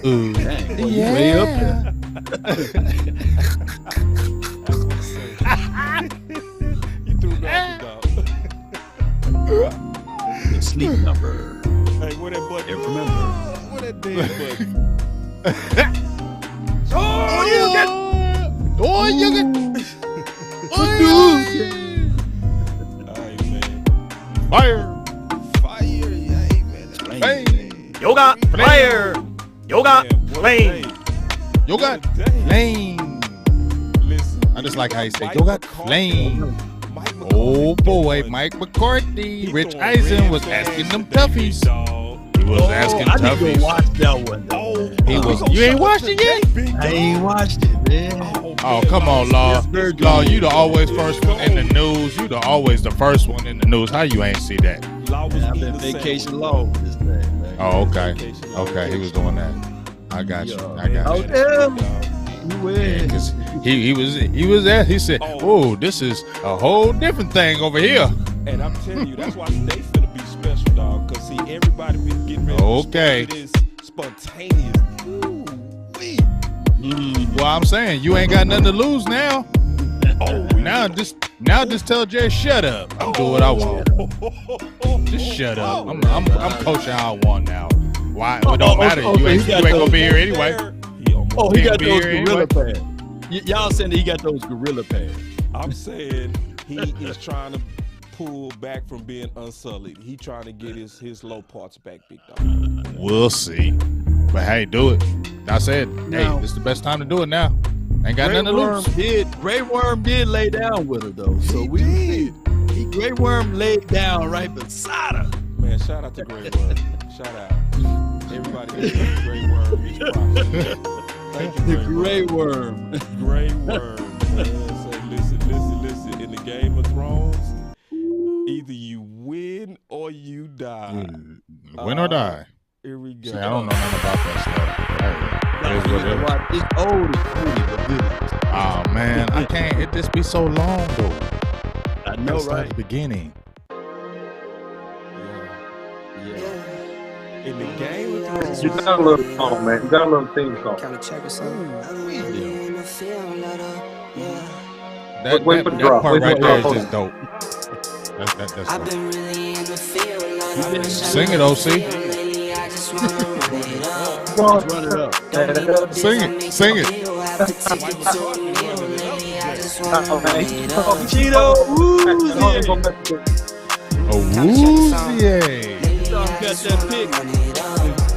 Ooh. Dang, boy, you way up there. You threw me off the dog. The sleep number. Hey, where that button? Yeah, remember. Where that damn button? Oh, you got. All right, man. Fire. Fire, yeah, man. Hey. Yoga, fire. Yoga, Man, what a flame. day. You got What a day. flame. Listen. I just like how you say, Mike you got McCarthy. flame. Mike McCarthy Oh boy, throwing- Mike McCarthy. he Rich throwing Eisen red was flags asking them today, toughies. dog. He was asking I need to toughies. go watch that one. Oh, He we was- gonna you ain't shut watched it today, yet? big I dog. ain't watched it, man. Oh, come on, Law. Yes, very good. Law, you the always first one in the news. You the always the first one in the news. How you ain't see that? Law was Man, I've eating been the vacation sandwich, long with this thing, man. Oh, okay. Vacation law. Okay, he was doing that. I got you. Yeah. I got Oh, you. damn. You Yeah, win. 'cause he was there. He said, "Oh, this is a whole different thing over here." And I'm telling you, that's why today finna be special, dog. Cause see, everybody been getting ready Okay. to this spontaneous. Ooh-wee. Well, I'm saying you ain't got nothing to lose now. Oh, Now just tell Jay shut up. I'm doing what I want. Just shut up. I'm coaching how I want now. Why? It don't matter. You ain't gonna be here anyway. Oh, he Can't got be those here gorilla anyway. pads. Y'all saying that he got those gorilla pads. I'm saying he is trying to pull back from being unsullied. He trying to get his low parts back, big dog. We'll see. But hey, do it. I said, Now- hey, this is the best time to do it now. Ain't got nothing to lose. Grey Worm did lay down with her though, so He we did. Grey Worm laid down right beside her. Man, shout out to Grey Worm. Shout out. Everybody give Grey Worm his props. Thank you, The Grey Worm. Grey Worm. Man. So listen. In the Game of Thrones, either you win or you die. Win or die. Here we go. See, I don't know nothing about that stuff. Hey, it is what it is. It's old as food, but good. Oh man, I can't. It just be so long though. I know, Start at right? the beginning. Yeah. In the Game of Thrones. You got a little song, man. You got a little theme song. Kind of check or something. That Wait for the drop. part Wait for right the there is drop. just dope. That's I've dope. been really in the field. Sing it, OC. Lately, I just wanna run it up. Run it up. Sing it. Sing it. Cheeto. Oh, woozy. Got that pick.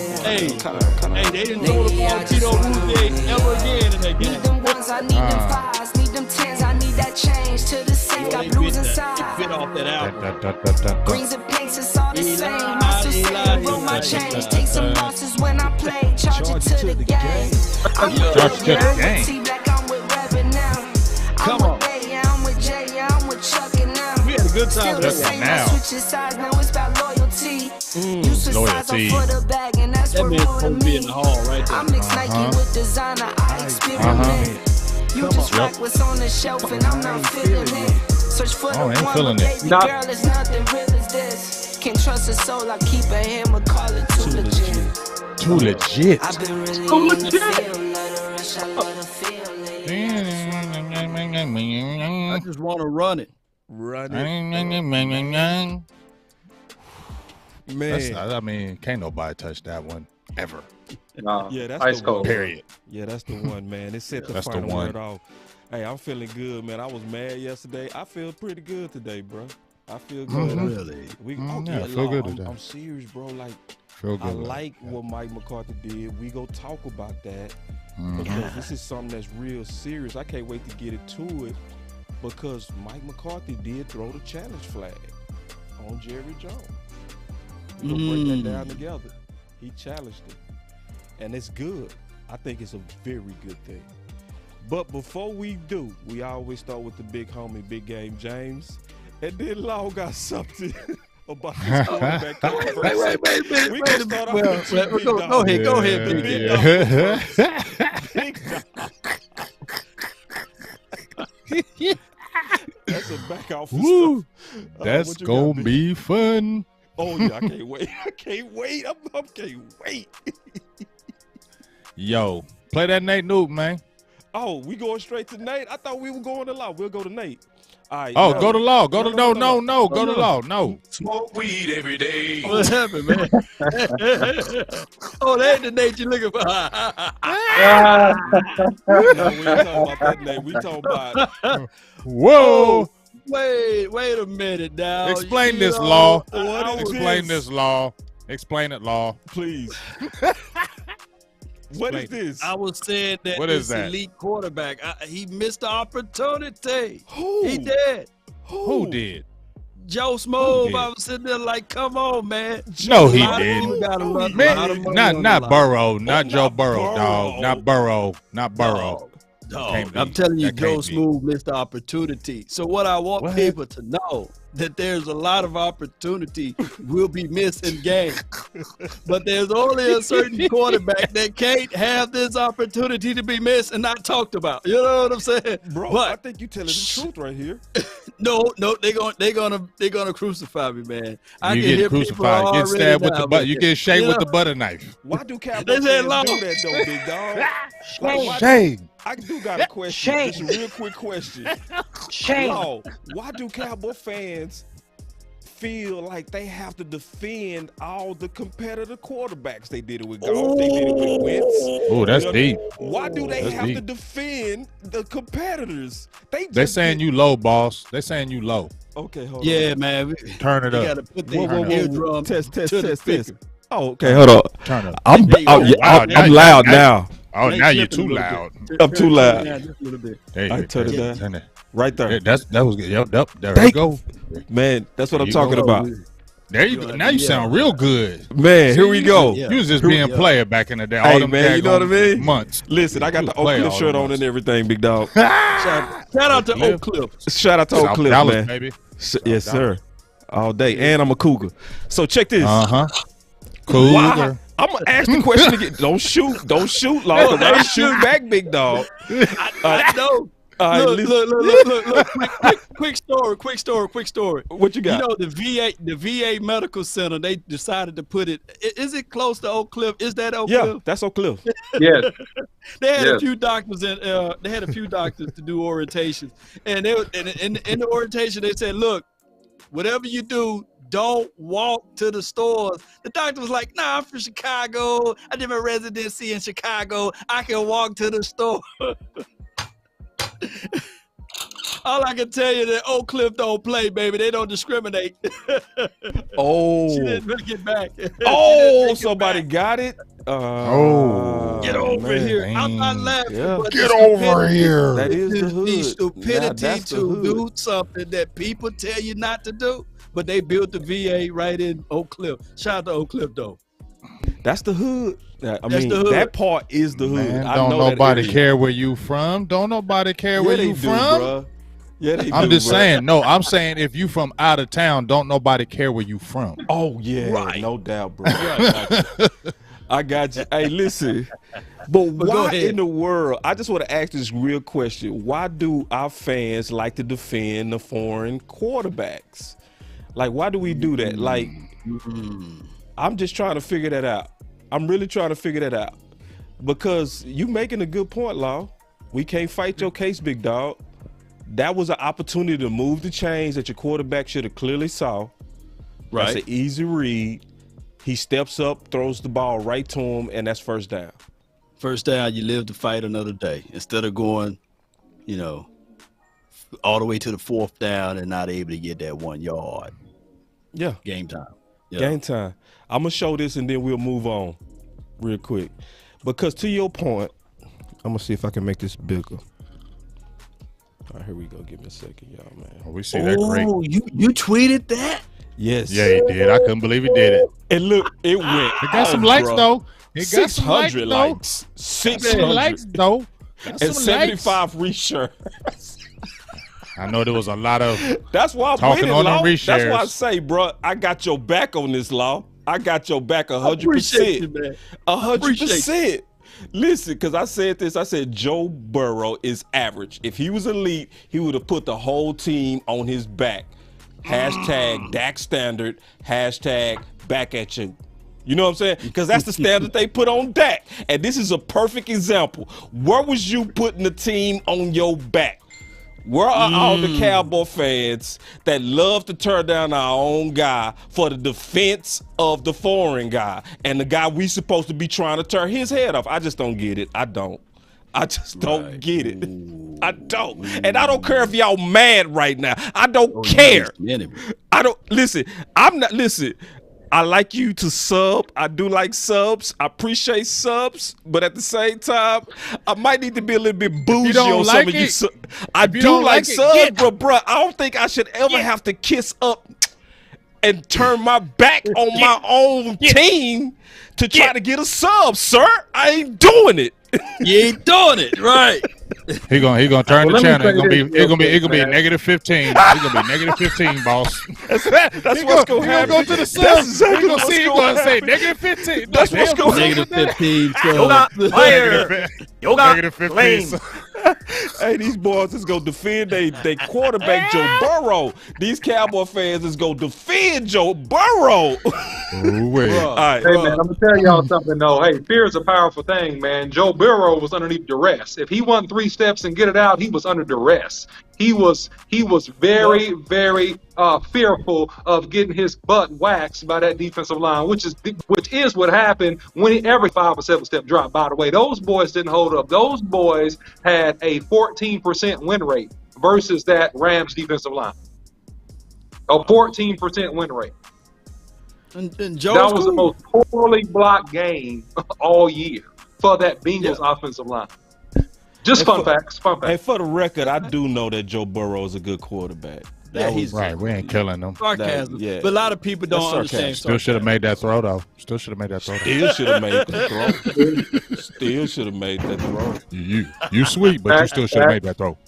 Hey, they didn't throw the ball Tito Uzi ever again in that game. Need them ones, I need them fives, need them tens, I need that change to the same. Got blues inside. Fit off that album. Greens and pinks, it's all the same. I still say roll my change. Take some losses when I play. Charge it to the game. I'm with Charge it to the game. T-Black, I'm with Rabbit now. Come I'm on. with Bay, yeah, I'm with Jay, yeah, I'm with Chuck and now. We had a good time Still the with that same, one. I now. switch your sides, now it's about loyalty. You switch sides, I'm Loyalty. for the bag, and that's That what man's more to supposed to be in me. the hall right I there. mix Nike with designer, I experiment. You just like what's on the shelf, and I'm not feeling it. Search for the Oh, ain't one, feeling but it. baby Not- girl, it's nothing real as this. Can't trust a soul, I keep a hammer, call it too legit. Too legit. I've been really in the field, let her rush, I let her feel it. I just want to run it. Run it. That's, Man. I mean, can't nobody touch that one ever. Nah, Yeah, that's ice the cold. one. Period. Yeah, that's the one, man. It set the That's the final one. word off. Hey, I'm feeling good, man. I was mad yesterday. I feel pretty good today, bro. I feel good. Really? We, Yeah, I feel good today. I'm serious, bro. Like, Feel good. I about like that. what Mike McCarthy did. We go talk about that Mhm. because this is something that's real serious. I can't wait to get into it because Mike McCarthy did throw the challenge flag on Jerry Jones. We're going to break that down together. He challenged it. And it's good. I think it's a very good thing. But before we do, we always start with the big homie, Big Game James. And then Law got something about his quarterback controversy. Wait a minute. We can start off with you, Big Go Dog. ahead, go ahead, The Big big Dog. Big Dog. That's a back off Woo. stuff. That's what you gonna got, be fun. Oh yeah, I can't wait. I can't wait. I can't wait. Yo, play that Nate Noob, man. Oh, we going straight to Nate? I thought we were going to Law. We'll go to Nate. All right. Oh, now- go to Law. Go to no. Go to no. Law. No. Smoke weed every day. What happened, man? Oh, that ain't the Nate you looking for. No, we ain't talking about that Nate. We talking about Whoa. Wait a minute now. Explain this, know, Law. what is Explain this, Law. Explain it, Law. please. What is this? I was saying that What this is that? elite quarterback, he missed the opportunity. Who? He did. Who did? Joe Smooth, did? I was sitting there like, come on, man. No, he A lot of didn't. people got a lot of Man, money not on the line. Burrow, not Joe not Burrow, Burrow. dog. Not Burrow. Not Burrow. Dog, Can't be. I'm telling you, That Joe can't be. Smooth missed the opportunity. So what I want What? people to know that there's a lot of opportunity will be missed in games. But there's only a certain quarterback that can't have this opportunity to be missed and not talked about. You know what I'm saying? Bro, I But think you telling the truth right here. no, they're gonna crucify me, man. I You can get hear crucified, people get already stabbed with now, the butt. You man. get shaved You with the know? butter knife. Why do Cowboys They said fans Law. do that though, big dog? Like, why- Shame. I do got a question. Just a real quick question. Law, why do Cowboy fans feel like they have to defend all the competitor quarterbacks? They did it with Goff, they did it with Wentz. Oh, that's You know, deep. Why do they That's have to deep. defend the competitors? They They just saying did- you low, boss. They saying you low. Okay, hold Yeah, on. man. We Turn it gotta up. put Whoa, the whoa, whoa. eardrum Test, to the speaker. Oh, okay, hold on. Turn it up. I'm There you oh, go. yeah, Wow, I'm loud now. Oh, They now you're flipping too a little loud. bit. I'm too Turn it loud. down just a little bit. There you I go. turn it down. Turn it. Right there. Yeah, that was good. Yep, there Thank- we go. Man, that's what There I'm you talking go. about. There you go. Now you sound real good. Man, here we go. Yeah. You was just Here we being go. player back in the day. Hey, All them man, you know what I daggone mean? Months. Listen, I got You the a player Oak Cliff all shirt them on months. and everything, big dog. Shout out to Cliff. Oak Cliff. Shout out to Oak South Cliff, Dallas, man. baby. Yes, sir. All day. And I'm a cougar. So check this. Uh-huh. Cool. Why? I'm gonna ask the question again. Don't shoot, Law, because I shoot back, big dog. I know. All right, Look, listen. look. Quick story. What you got? You know, the VA Medical Center, they decided to put it, is it close to Oak Cliff? Is that Oak Yeah, Cliff? that's Oak Cliff. Yes. They had a Yes. few doctors and they had a few doctors to do orientations. And they in the orientation, they said, look, whatever you do, don't walk to the stores. The doctor was like, nah, I'm from Chicago. I did my residency in Chicago. I can walk to the store. All I can tell you that Oak Cliff don't play, baby. They don't discriminate. Oh. She didn't make it back. She didn't Oh, make it somebody back. got it. Get over man. here. I'm not Dang. laughing. Yeah. But Get the over stupidity- here. That is the The hood. Now stupidity that's the to hood. do something that people tell you not to do, but they built the VA right in Oak Cliff. Shout out to Oak Cliff, though. That's the hood. I That's mean, the hood. that part is the hood. Man, I don't know that nobody area. care where you from. Don't nobody care Yeah, where they you do, from. bruh. Yeah, they I'm do, just bruh. saying. No, I'm saying if you from out of town, don't nobody care where you from. Oh yeah, Right. no doubt, bro. I got you. Hey, listen, but But go why ahead. in the world? I just want to ask this real question: why do our fans like to defend the foreign quarterbacks? Like, why do we do that? Like, I'm just trying to figure that out. I'm really trying to figure that out because you making a good point, Law. We can't fight your case, big dog. That was an opportunity to move the chains that your quarterback should have clearly saw. That's an easy read. He steps up, throws the ball right to him, and that's first down. First down, you live to fight another day. Instead of going, all the way to the fourth down and not able to get that 1 yard. Yeah, Game time. Yeah. game time. I'm gonna show this and then we'll move on real quick. Because to your point, I'm gonna see if I can make this bigger. All right, here we go. Give me a second, y'all, man. Oh, we see that great. Oh, you tweeted that? Yes. Yeah, he did. I couldn't believe he did it. And look, it went. It got some off, likes bro. though. It got some likes 600 though. likes. Got 600 some likes though. Got and some 75 reshare. likes. I know there was a lot of. That's why I'm Talking winning, on them Law. That's why I reshares. say, bro, I got your back on this, Law. I got your back Appreciate you, 100%. man. 100%. Listen, because I said this. I said Joe Burrow is average. If he was elite, he would have put the whole team on his back. Hashtag Dak standard. Hashtag back at you. You know what I'm saying? Because that's the standard they put on Dak. And this is a perfect example. Where was you putting the team on your back? Where are all the Cowboy fans that love to turn down our own guy for the defense of the foreign guy and the guy we supposed to be trying to turn his head off? I just don't get it. I just don't get it. I don't. And I don't care if y'all mad right now. I don't care. I don't listen. I like you to sub. I do like subs. I appreciate subs, but at the same time, I might need to be a little bit bougie on some of you. I do like subs, but bro, I don't think I should ever have to kiss up and turn my back on my own team to try to get a sub, sir. I ain't doing it. You ain't doing it, right? He gonna turn the channel. It's gonna be -15. It's gonna be -15, boss. That's what's gonna happen. Go to the subs. He gonna see. He gonna say -15. That's what's gonna happen. -15. -15. Hey, these boys is gonna defend they quarterback Joe Burrow. These Cowboy fans is gonna defend Joe Burrow. Ooh, wait. All right, Hey, man, I'm going to tell y'all something, though. Hey, fear is a powerful thing, man. Joe Burrow was underneath duress. If he won 3 steps and get it out, he was under duress. He was very, very fearful of getting his butt waxed by that defensive line, which is what happened when every 5 or 7 step drop. By the way, those boys didn't hold up. Those boys had a 14% win rate versus that Rams defensive line. A 14% win rate. And Joe's that was cool. the most poorly blocked game all year for that Bengals offensive line. Just fun facts. And for the record, I do know that Joe Burrow is a good quarterback. He's right. We ain't killing them. Sarcasm. Yeah. But a lot of people don't understand. Still should have made that throw, though. Still should have made that throw. Still should have made that throw. Still should have made that throw. You sweet, but you still should have made that throw.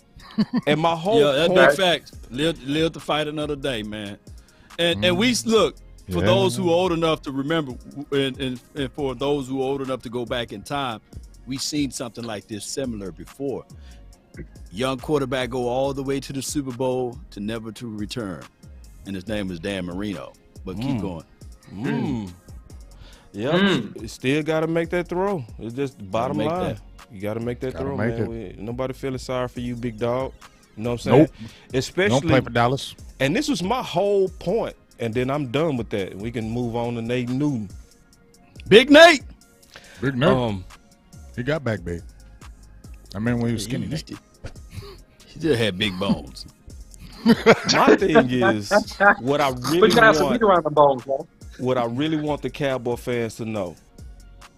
And my whole that's point, big facts. Live to fight another day, man. And we look for those who are old enough to remember, and for those who are old enough to go back in time, we've seen something like this similar before. Young quarterback go all the way to the Super Bowl to never to return, and his name is Dan Marino. But keep going. Still got to make that throw. It's just the bottom line. You got to make that throw, man. Nobody feeling sorry for you, big dog. You know what I'm saying? Nope. Especially don't play for Dallas. And this was my whole point, and then I'm done with that. We can move on to Nate Newton. Big Nate. Big Nate. He got back big. I mean, when he was skinny. He just had big bones. My thing is, what I really want the Cowboy fans to know,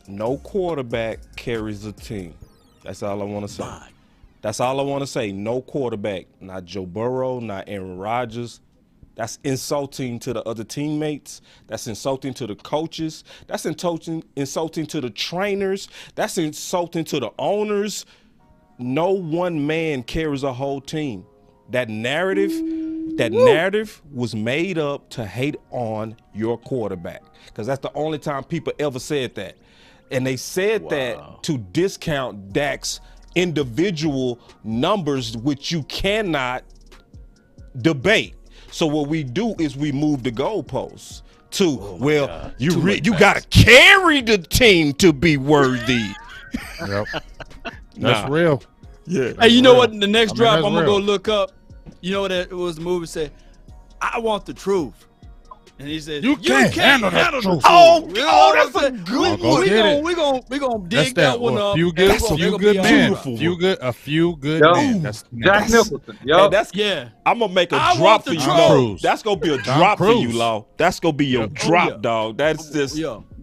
no quarterback carries a team. That's all I want to say. That's all I want to say. No quarterback, not Joe Burrow, not Aaron Rodgers. That's insulting to the other teammates. That's insulting to the coaches. That's insulting to the trainers. That's insulting to the owners. No one man carries a whole team. That narrative was made up to hate on your quarterback, because that's the only time people ever said that. And they said that to discount Dak's individual numbers, which you cannot debate. So what we do is we move the goalposts to, you got to carry the team to be worthy. Yep. That's real. Yeah. Hey, you know what? The next drop I'm gonna go look up. You know what it was? The movie said, "I want the truth," and he said, "You can't handle the truth." Oh, that's a good one. We gonna dig that one up. A few good men. That's Jack Nicholson. I'm gonna make a drop for you, Law. That's gonna be a drop for you, Law. That's gonna be your drop, dog. That's just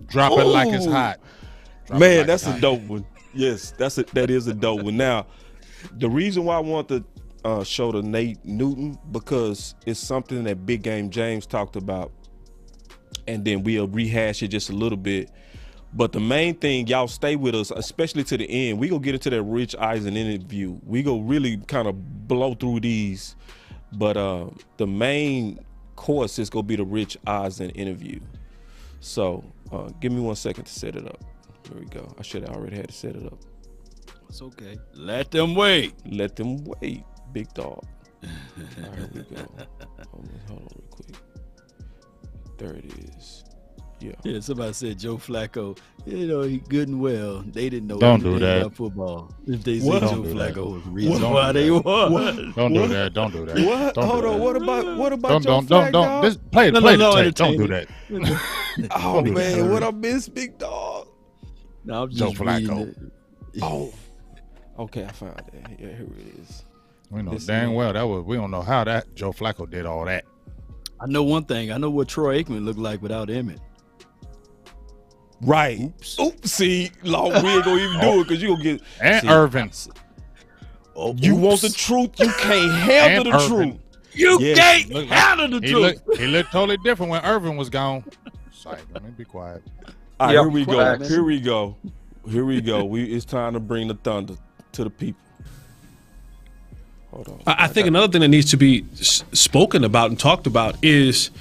drop it like it's hot. Man, that's a dope one. Yes, that is a dope one. Now, the reason why I want to show the Nate Newton, because it's something that Big Game James talked about, and then we'll rehash it just a little bit. But the main thing, y'all stay with us, especially to the end. We gonna get into that Rich Eisen interview. We gonna really kind of blow through these, but the main course is gonna be the Rich Eisen interview. So give me 1 second to set it up. There we go. I should have already had to set it up. It's okay. Let them wait. Let them wait, big dog. right, here we go. Hold on real quick. There it is. Yeah, somebody said Joe Flacco. He good and well. They didn't know Don't do anything that. about football. If they What? said Joe Don't do that. Flacco was the reason Don't why do they that. won. Don't do that. Don't do that. What? Don't Hold do on. that. What about Joe Don't. Flacco? Just play No, the no, tape. Don't do entertain that. Oh do man, that. what I miss, big dog? No, I'm Joe just reading Flacco. it. Oh, okay, I found it. Yeah, here it is. We know This dang man. well we don't know how that Joe Flacco did all that. I know one thing. I know what Troy Aikman looked like without Emmett. Right. Oops. See, Law, we ain't gonna even do it because you gonna get And Irvin. You want the truth? You can't handle the And Irvin. truth. You Yes. can't handle the He truth. looked totally different when Irvin was gone. Sorry, let me be quiet. All right, Yep. here we go. Facts. Here we go. Here we go. It's time to bring the thunder to the people. Hold on. I think another thing that needs to be spoken about and talked about is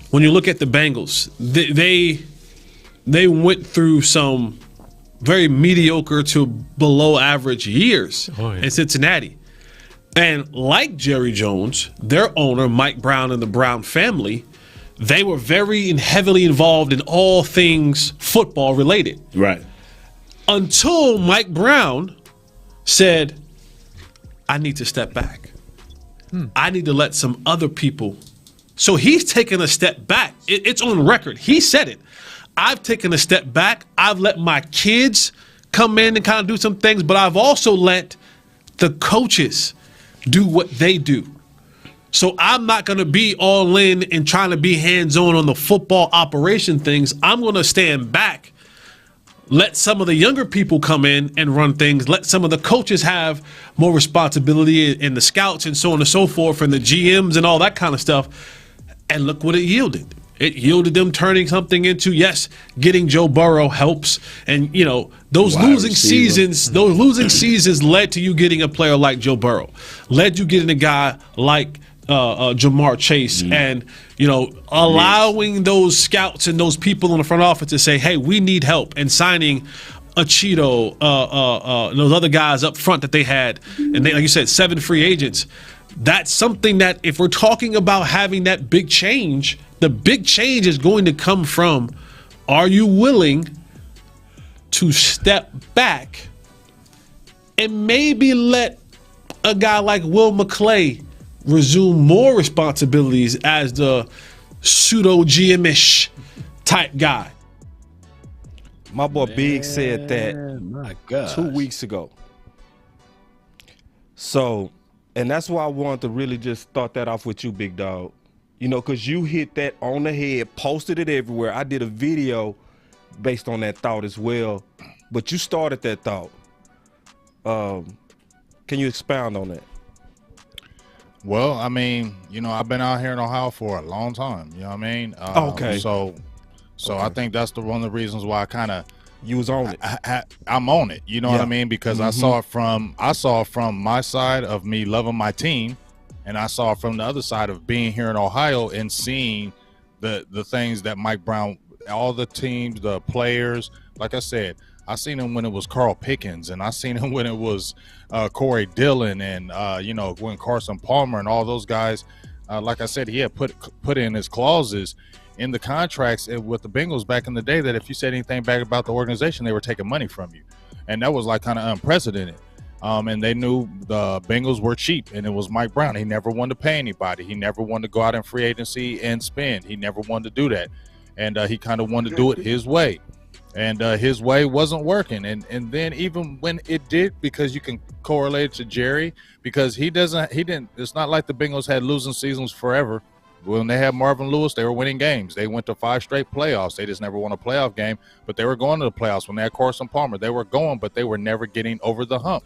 when you look at the Bengals, they went through some very mediocre to below average years in Cincinnati. And like Jerry Jones, their owner, Mike Brown, and the Brown family, they were very and heavily involved in all things football related. Right. Until Mike Brown said, I need to step back. I need to let some other people. So he's taken a step back. It's on record. He said it. I've taken a step back. I've let my kids come in and kind of do some things, but I've also let the coaches do what they do. So I'm not going to be all in and trying to be hands-on on the football operation things. I'm going to stand back. Let some of the younger people come in and run things. Let some of the coaches have more responsibility and the scouts and so on and so forth and the GMs and all that kind of stuff. And look what it yielded. It yielded them turning something into, yes, getting Joe Burrow helps. And, those Wide losing receiver. seasons led to you getting a player like Joe Burrow, led you getting a guy like Jamar Chase and, allowing those scouts and those people in the front office to say, hey, we need help, and signing a Cheeto, those other guys up front that they had. And they, like you said, 7 free agents. That's something that if we're talking about having that big change, the big change is going to come from, are you willing to step back and maybe let a guy like Will McClay resume more responsibilities as the pseudo GM-ish type guy? My boy Big said that My God. 2 weeks ago. So, and that's why I wanted to really just start that off with you, big dog. Because you hit that on the head, posted it everywhere. I did a video based on that thought as well. But you started that thought. Can you expound on that? Well, I mean, I've been out here in Ohio for a long time. You know what I mean? Okay. So I think that's one of the reasons why I kind of You was on it. I'm on it. You know what Yeah. I mean? Because I saw it from my side of me loving my team, and I saw it from the other side of being here in Ohio and seeing the things that Mike Brown, all the teams, the players. Like I said, I seen him when it was Carl Pickens, and I seen him when it was Corey Dillon, and when Carson Palmer and all those guys. Like I said, he had put in his clauses in the contracts with the Bengals back in the day that if you said anything bad about the organization, they were taking money from you, and that was like kind of unprecedented. And they knew the Bengals were cheap, and it was Mike Brown. He never wanted to pay anybody. He never wanted to go out in free agency and spend. He never wanted to do that, and he kind of wanted to do it his way. And his way wasn't working. And then even when it did, because you can correlate it to Jerry, because he didn't, it's not like the Bengals had losing seasons forever. When they had Marvin Lewis, they were winning games. They went to 5 straight playoffs. They just never won a playoff game, but they were going to the playoffs. When they had Carson Palmer, they were going, but they were never getting over the hump.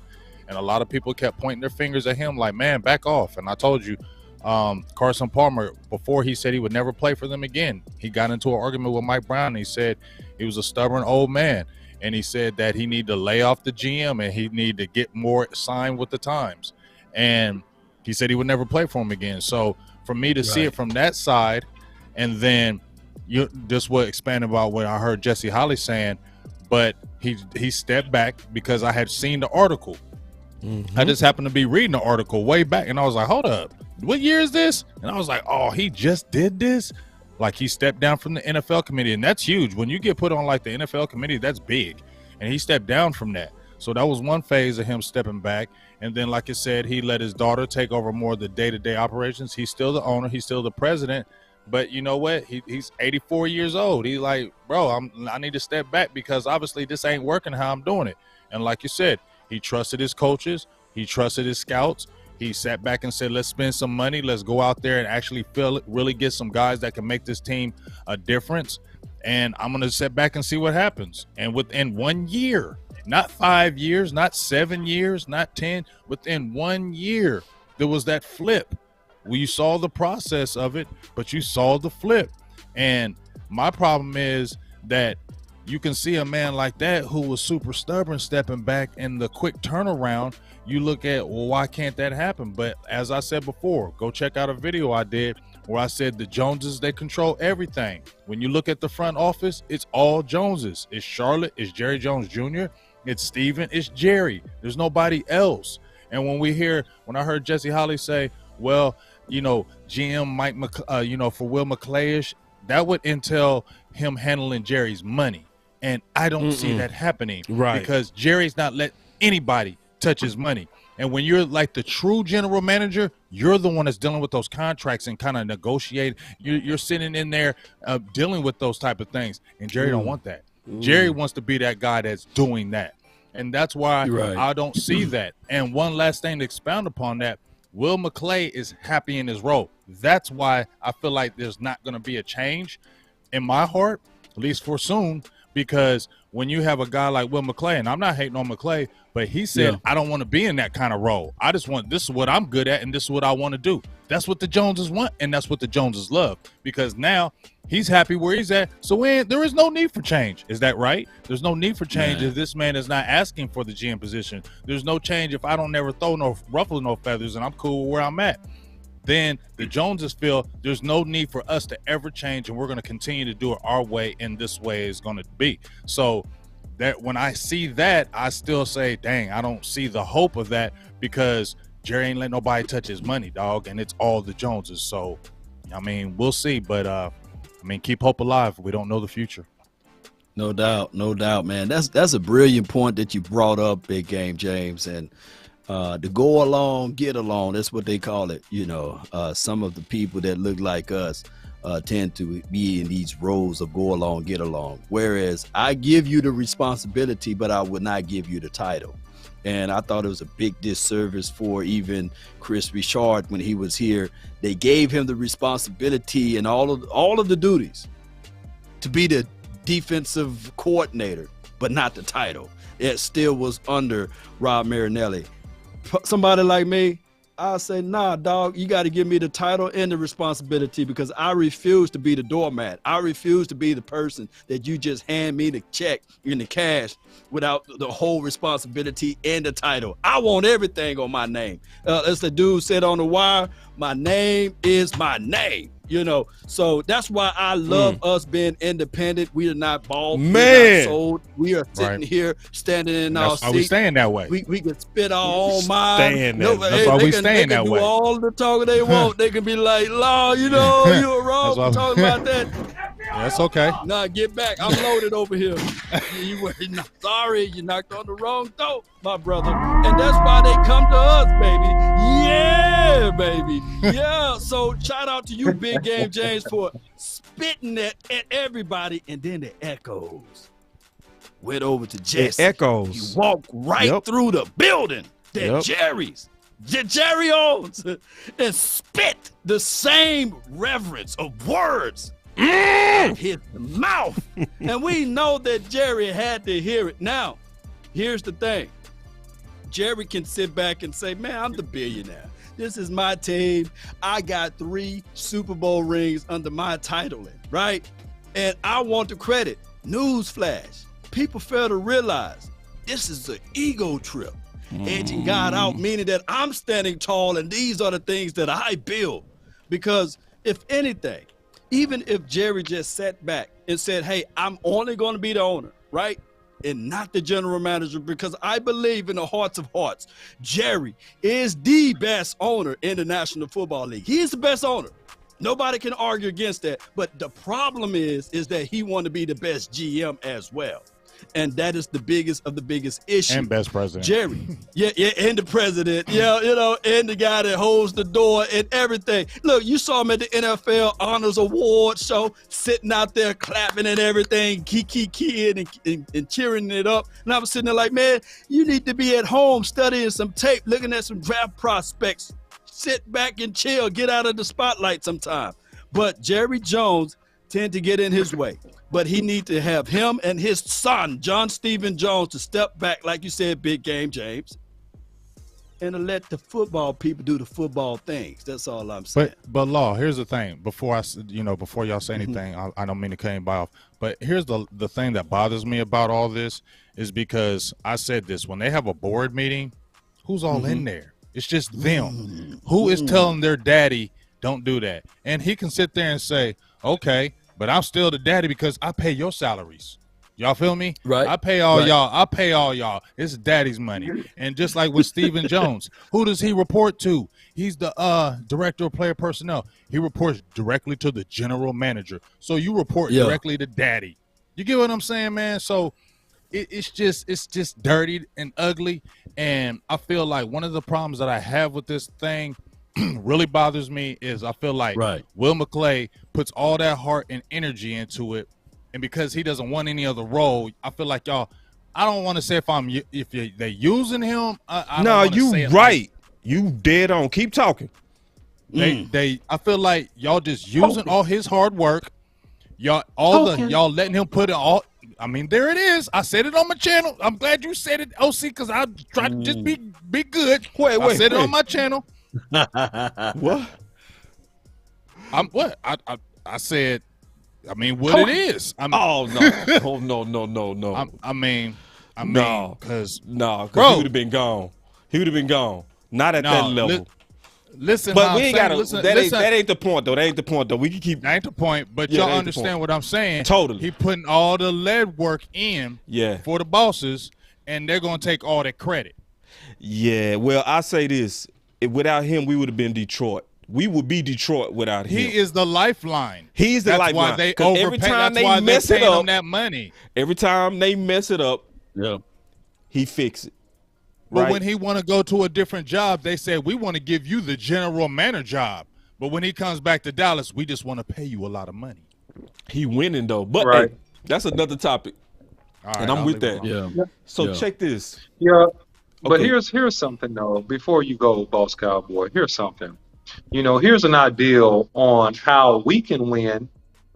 And a lot of people kept pointing their fingers at him like, man, back off. And I told you, Carson Palmer, before he said he would never play for them again, he got into an argument with Mike Brown. And he said he was a stubborn old man. And he said that he needed to lay off the GM and he needed to get more signed with the times. And he said he would never play for him again. So for me to see it from that side, and then this will expand about what I heard Jesse Holly saying, but he stepped back because I had seen the article. I just happened to be reading the article way back, and I was like, hold up. what year is this? And I was like, oh, he just did this? Like, he stepped down from the NFL committee, and that's huge. When you get put on like the NFL committee, that's big. And he stepped down from that. So that was one phase of him stepping back. And then, like I said, he let his daughter take over more of the day-to-day operations. He's still the owner. He's still the president. But you know what? He's 84 years old. He's like, bro, I need to step back because obviously this ain't working how I'm doing it. And like you said, he trusted his coaches. He trusted his scouts. He sat back and said, let's spend some money. Let's go out there and actually really get some guys that can make this team a difference. And I'm going to sit back and see what happens. And within 1 year, not 5 years, not 7 years, not 10, within 1 year, there was that flip. Well, you saw the process of it, but you saw the flip. And my problem is that you can see a man like that who was super stubborn stepping back, and the quick turnaround, you look at, well, why can't that happen? But as I said before, go check out a video I did where I said the Joneses, they control everything. When you look at the front office, it's all Joneses. It's Charlotte, it's Jerry Jones Jr., it's Steven, it's Jerry. There's nobody else. And when I heard Jesse Holly say, well, you know, GM Mike, for Will McClay-ish, that would entail him handling Jerry's money. And I don't see that happening. Right. Because Jerry's not let anybody touch his money. And when you're like the true general manager, you're the one that's dealing with those contracts and kind of negotiate. You're sitting in there dealing with those type of things. And Jerry don't want that. Jerry wants to be that guy that's doing that. And that's why I don't see that. And one last thing to expound upon that, Will McClay is happy in his role. That's why I feel like there's not going to be a change in my heart, at least for soon, because when you have a guy like Will McClay, and I'm not hating on McClay, but he said, I don't want to be in that kind of role. I just want, this is what I'm good at, and this is what I want to do. That's what the Joneses want, and that's what the Joneses love, because now he's happy where he's at. So there is no need for change. Is that right? There's no need for change if this man is not asking for the GM position. There's no change if I don't never ruffle no feathers and I'm cool where I'm at. Then the Joneses feel there's no need for us to ever change, and we're going to continue to do it our way, and this way is going to be. So that when I see that, I still say, dang, I don't see the hope of that, because Jerry ain't let nobody touch his money, dog, and it's all the Joneses. So, I mean, we'll see, but keep hope alive. We don't know the future. No doubt, man. That's a brilliant point that you brought up, Big Game James, and to go along, get along. That's what they call it. You know, some of the people that look like us tend to be in these roles of go along, get along. Whereas I give you the responsibility, but I would not give you the title. And I thought it was a big disservice for even Chris Richard when he was here. They gave him the responsibility and all of the duties to be the defensive coordinator, but not the title. It still was under Rob Marinelli. Somebody like me, I'll say, nah, dog, you got to give me the title and the responsibility, because I refuse to be the doormat. I refuse to be the person that you just hand me the check in the cash without the whole responsibility and the title. I want everything on my name. As the dude said on the wire, my name is my name. You know, so that's why I love us being independent. We are not bought, we are not sold. We are sitting here standing in our seat. That's why we staying that way. We can spit our own mind. That's why we staying that way. They can do all the talking they want. They can be like, "Law, you know, you were wrong for talking about that." That's okay. Nah, get back. I'm loaded over here. You were not sorry. You knocked on the wrong door, my brother. And that's why they come to us, baby. Yeah, baby. Yeah. So shout out to you, Big Game James, for spitting at everybody, and then the echoes went over to Jesse. It echoes. He walked right through the building that Jerry owns, and spit the same reverence of words out his mouth. And we know that Jerry had to hear it. Now, here's the thing. Jerry can sit back and say, man, I'm the billionaire. This is my team. I got 3 Super Bowl rings under my titling, right? And I want the credit. Newsflash. People fail to realize this is an ego trip. Edging God out, meaning that I'm standing tall and these are the things that I build. Because if anything, even if Jerry just sat back and said, hey, I'm only going to be the owner, right? and not the general manager, because I believe in the hearts of hearts, Jerry is the best owner in the National Football League. He is the best owner. Nobody can argue against that. But the problem is that he want to be the best GM as well. And that is the biggest of the biggest issues. And best president. Jerry. Yeah, and the president. Yeah, and the guy that holds the door and everything. Look, you saw him at the NFL Honors Award show, sitting out there clapping and everything, keying and cheering it up. And I was sitting there like, man, you need to be at home studying some tape, looking at some draft prospects. Sit back and chill, get out of the spotlight sometime. But Jerry Jones tend to get in his way. But he needs to have him and his son, John Stephen Jones, to step back, like you said, Big Game James, and to let the football people do the football things. That's all I'm saying. But Law, here's the thing. Before y'all say anything, I don't mean to cut anybody off. But here's the thing that bothers me about all this is because I said this, when they have a board meeting, who's all in there? It's just them. Who is telling their daddy, don't do that? And he can sit there and say, okay, but I'm still the daddy because I pay your salaries. Y'all feel me? Right. I pay all y'all. I pay all y'all. It's daddy's money. And just like with Stephen Jones, who does he report to? He's the director of player personnel. He reports directly to the general manager. So you report directly to daddy. You get what I'm saying, man? So it's just dirty and ugly. And I feel like one of the problems that I have with this thing really bothers me is I feel like Will McClay puts all that heart and energy into it, and because he doesn't want any other role, I feel like y'all. I don't want to say they're using him. No, you right. You dead on. Keep talking. I feel like y'all just using all his hard work. Y'all letting him put it all. I mean, there it is. I said it on my channel. I'm glad you said it, OC, because I tried to just be good. I said it on my channel. What? I said. I mean, what it is. No. I mean, because bro, he would have been gone. He would have been gone. Not at that level. Listen, but we ain't got to. That ain't the point, though. That ain't the point, though. We can keep. That ain't the point, but y'all understand what I'm saying. Totally. He putting all the lead work in for the bosses, and they're going to take all that credit. Yeah, well, I say this. Without him, we would have been Detroit. We would be Detroit without him. He is the lifeline. He's the lifeline. That's why they overpay. Every time that's why they mess it paying up, him that money. Every time they mess it up, he fix it. But when he want to go to a different job, they said, we want to give you the general manager job. But when he comes back to Dallas, we just want to pay you a lot of money. He winning, though. But hey, that's another topic. All right, and I'm with that. So check this. Yeah. But here's something, though. Before you go, Boss Cowboy, here's something. Here's an ideal on how we can win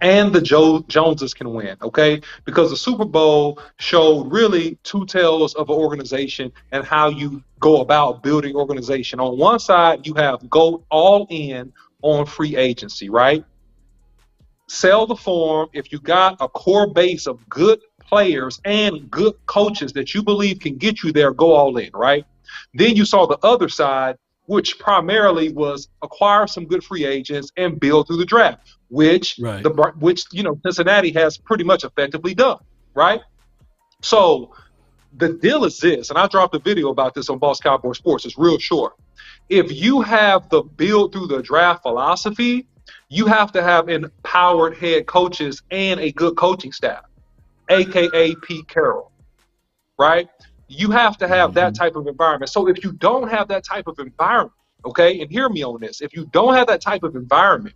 and the Joneses can win, okay? Because the Super Bowl showed really two tales of an organization and how you go about building organization. On one side, you have go all in on free agency, right? Sell the farm. If you got a core base of good players and good coaches that you believe can get you there, go all in, right? Then you saw the other side, which primarily was acquire some good free agents and build through the draft, which Cincinnati has pretty much effectively done, right? So the deal is this, and I dropped a video about this on Boss Cowboy Sports. It's real short. If you have the build through the draft philosophy, you have to have empowered head coaches and a good coaching staff, a.k.a. Pete Carroll, right? You have to have that type of environment. So if you don't have that type of environment, okay, and hear me on this, if you don't have that type of environment,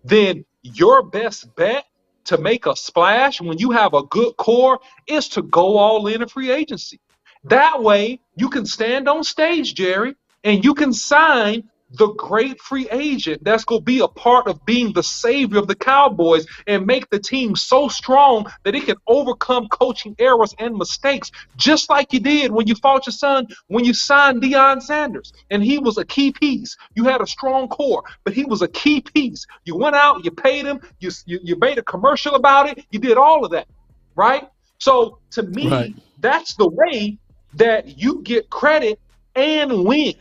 then your best bet to make a splash when you have a good core is to go all in free agency. That way you can stand on stage, Jerry, and you can sign the great free agent that's going to be a part of being the savior of the Cowboys and make the team so strong that it can overcome coaching errors and mistakes, just like you did when you fought your son, when you signed Deion Sanders. And he was a key piece. You had a strong core, but he was a key piece. You went out, you paid him, you made a commercial about it, you did all of that, right? So to me, that's the way that you get credit and win.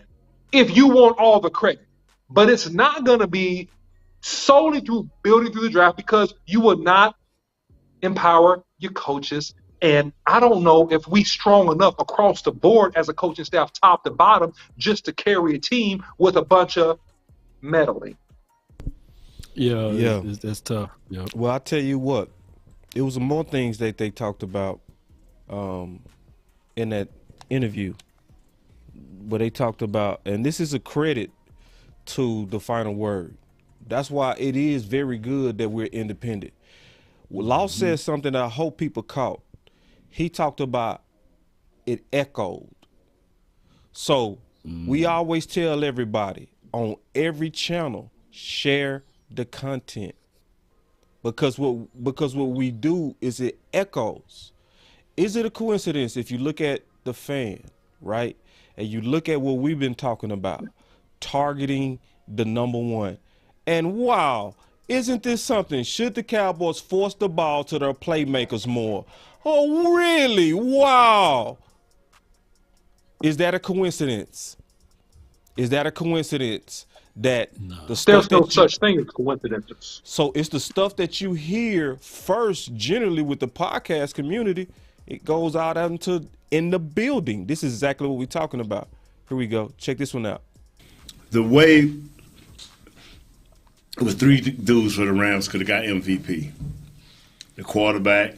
If you want all the credit. But it's not going to be solely through building through the draft because you will not empower your coaches And I don't know if we strong enough across the board as a coaching staff, top to bottom, just to carry a team with a bunch of meddling. Yeah. That's tough. Yeah. Well, I tell you what, it was more things that they talked about in that interview, where they talked about, and this is a credit to the Final Word. That's why it is very good that we're independent. Law said something that I hope people caught. He talked about it echoed. So we always tell everybody on every channel, share the content. Because what we do is it echoes. Is it a coincidence if you look at the fan, right? And you look at what we've been talking about, targeting the number one. And wow, isn't this something? Should the Cowboys force the ball to their playmakers more? Oh, really? Wow. Is that a coincidence? Is that a coincidence that the stuff There's no such thing as coincidences. So it's the stuff that you hear first, generally with the podcast community, it goes out in the building. This is exactly what we're talking about. Here we go. Check this one out. The way it was 3 dudes for the Rams could have got MVP. The quarterback,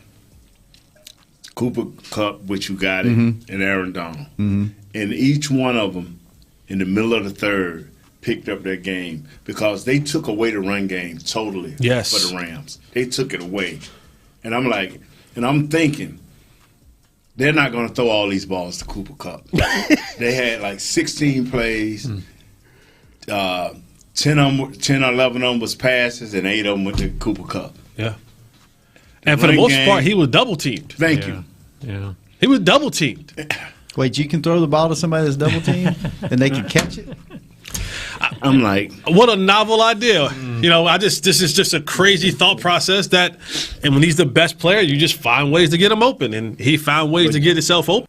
Cooper Kupp, which you got it, and Aaron Donald. And each one of them, in the middle of the third, picked up their game because they took away the run game totally for the Rams. They took it away. And I'm thinking, they're not going to throw all these balls to Cooper Kupp. They had like 16 plays, 10 or 11 of them was passes, and 8 of them went to Cooper Kupp. Yeah. And for the most part, he was double teamed. Thank you. Yeah. He was double teamed. Wait, you can throw the ball to somebody that's double teamed and they can catch it? I'm like, what a novel idea. You know, this is just a crazy thought process and when he's the best player, you just find ways to get him open. And he found ways to get himself open.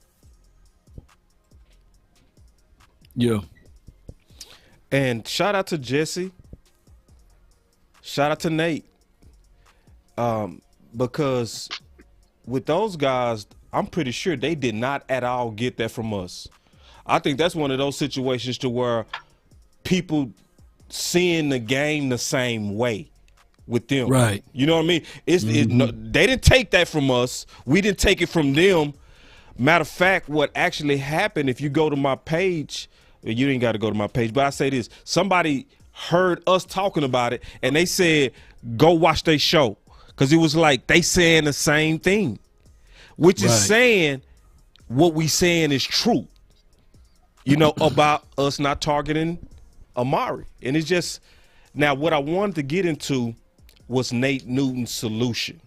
Yeah. And shout out to Jesse. Shout out to Nate. Because with those guys, I'm pretty sure they did not at all get that from us. I think that's one of those situations to where people seeing the game the same way with them. Right. You know what I mean? They didn't take that from us. We didn't take it from them. Matter of fact, what actually happened, if you go to my page, you ain't got to go to my page, but I say this, somebody heard us talking about it and they said, go watch their show. Because it was like they saying the same thing, which is saying what we saying is true, you know, about us not targeting Amari. And it's just, now what I wanted to get into was Nate Newton's solution.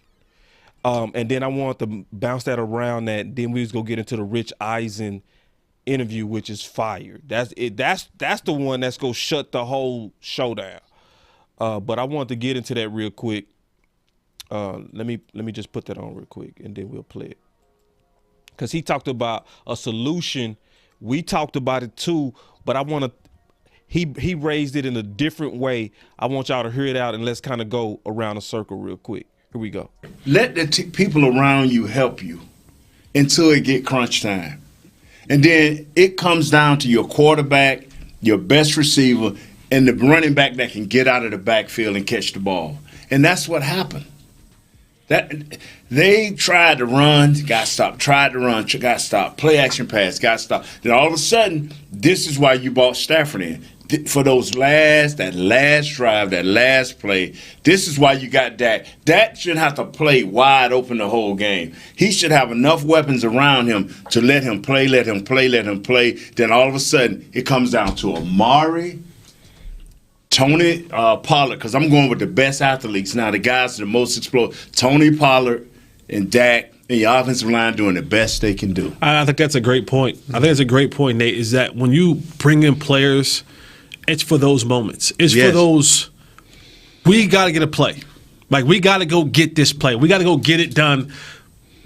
And then I wanted to bounce that around that. Then we was going to get into the Rich Eisen interview, which is fire. That's it. That's the one that's going to shut the whole show down. But I wanted to get into that real quick. Let me just put that on real quick, and then we'll play it. Because he talked about a solution. We talked about it too, but I want to. He raised it in a different way. I want y'all to hear it out, and let's kind of go around a circle real quick. Here we go. Let the people around you help you until it get crunch time, and then it comes down to your quarterback, your best receiver, and the running back that can get out of the backfield and catch the ball. And that's what happened. That they tried to run, got stopped. Tried to run, got stopped. Play action pass, got stopped. Then all of a sudden, this is why you bought Stafford in. For that last drive, that last play, this is why you got Dak. Dak shouldn't have to play wide open the whole game. He should have enough weapons around him to let him play. Then all of a sudden, it comes down to Amari, Tony Pollard, because I'm going with the best athletes now, the guys that are the most explosive. Tony Pollard and Dak and your offensive line doing the best they can do. I think that's a great point. I think it's a great point, Nate, is that when you bring in players, it's for those moments. It's for those, we got to get a play. Like, we got to go get this play. We got to go get it done.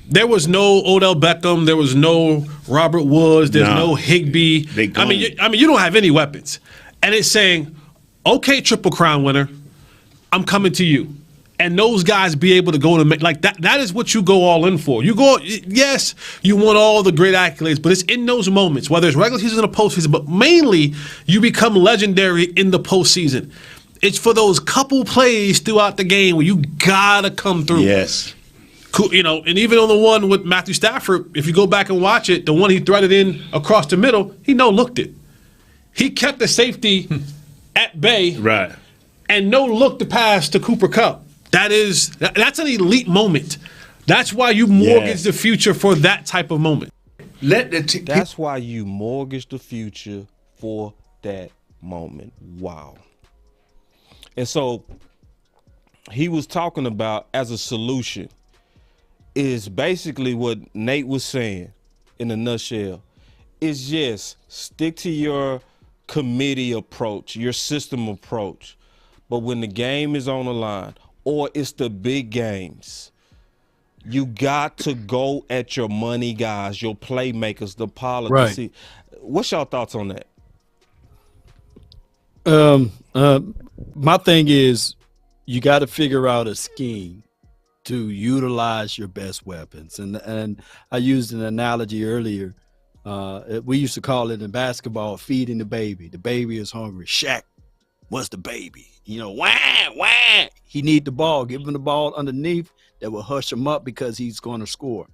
There was no Odell Beckham. There was no Robert Woods. There's no Higbee. I mean, you don't have any weapons. And it's saying, okay, Triple Crown winner, I'm coming to you. and those guys be able to go to make like that. That is what you go all in for. You go, yes, you want all the great accolades, but it's in those moments, whether it's regular season or postseason, but mainly you become legendary in the postseason. It's for those couple plays throughout the game where you gotta come through. Yes. Cool, you know, and even on the one with Matthew Stafford, if you go back and watch it, the one he threaded in across the middle, he no-looked it. He kept the safety at bay, Right. and no-look the pass to Cooper Kupp. That's an elite moment. That's why you mortgage the future for that type of moment. That's why you mortgage the future for that moment. Wow. And so he was talking about as a solution is basically what Nate was saying in a nutshell. Is just stick to your committee approach, your system approach. But when the game is on the line or it's the big games, you got to go at your money guys, your playmakers, the policy. Right. What's y'all thoughts on that? My thing is you got to figure out a scheme to utilize your best weapons. And I used an analogy earlier. We used to call it in basketball, feeding the baby. The baby is hungry. Shaq, what's the baby? You know, wah. He need the ball. Give him the ball underneath that will hush him up because he's going to score.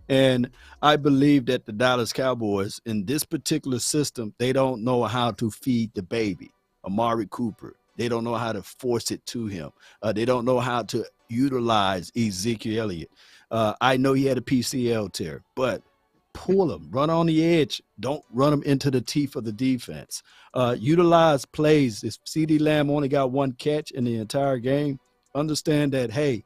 And I believe that the Dallas Cowboys in this particular system, they don't know how to feed the baby. Amari Cooper, they don't know how to force it to him. They don't know how to utilize Ezekiel Elliott. I know he had a PCL tear, but pull him, run on the edge. Don't run him into the teeth of the defense. Utilize plays. If CeeDee Lamb only got one catch in the entire game, understand that, hey,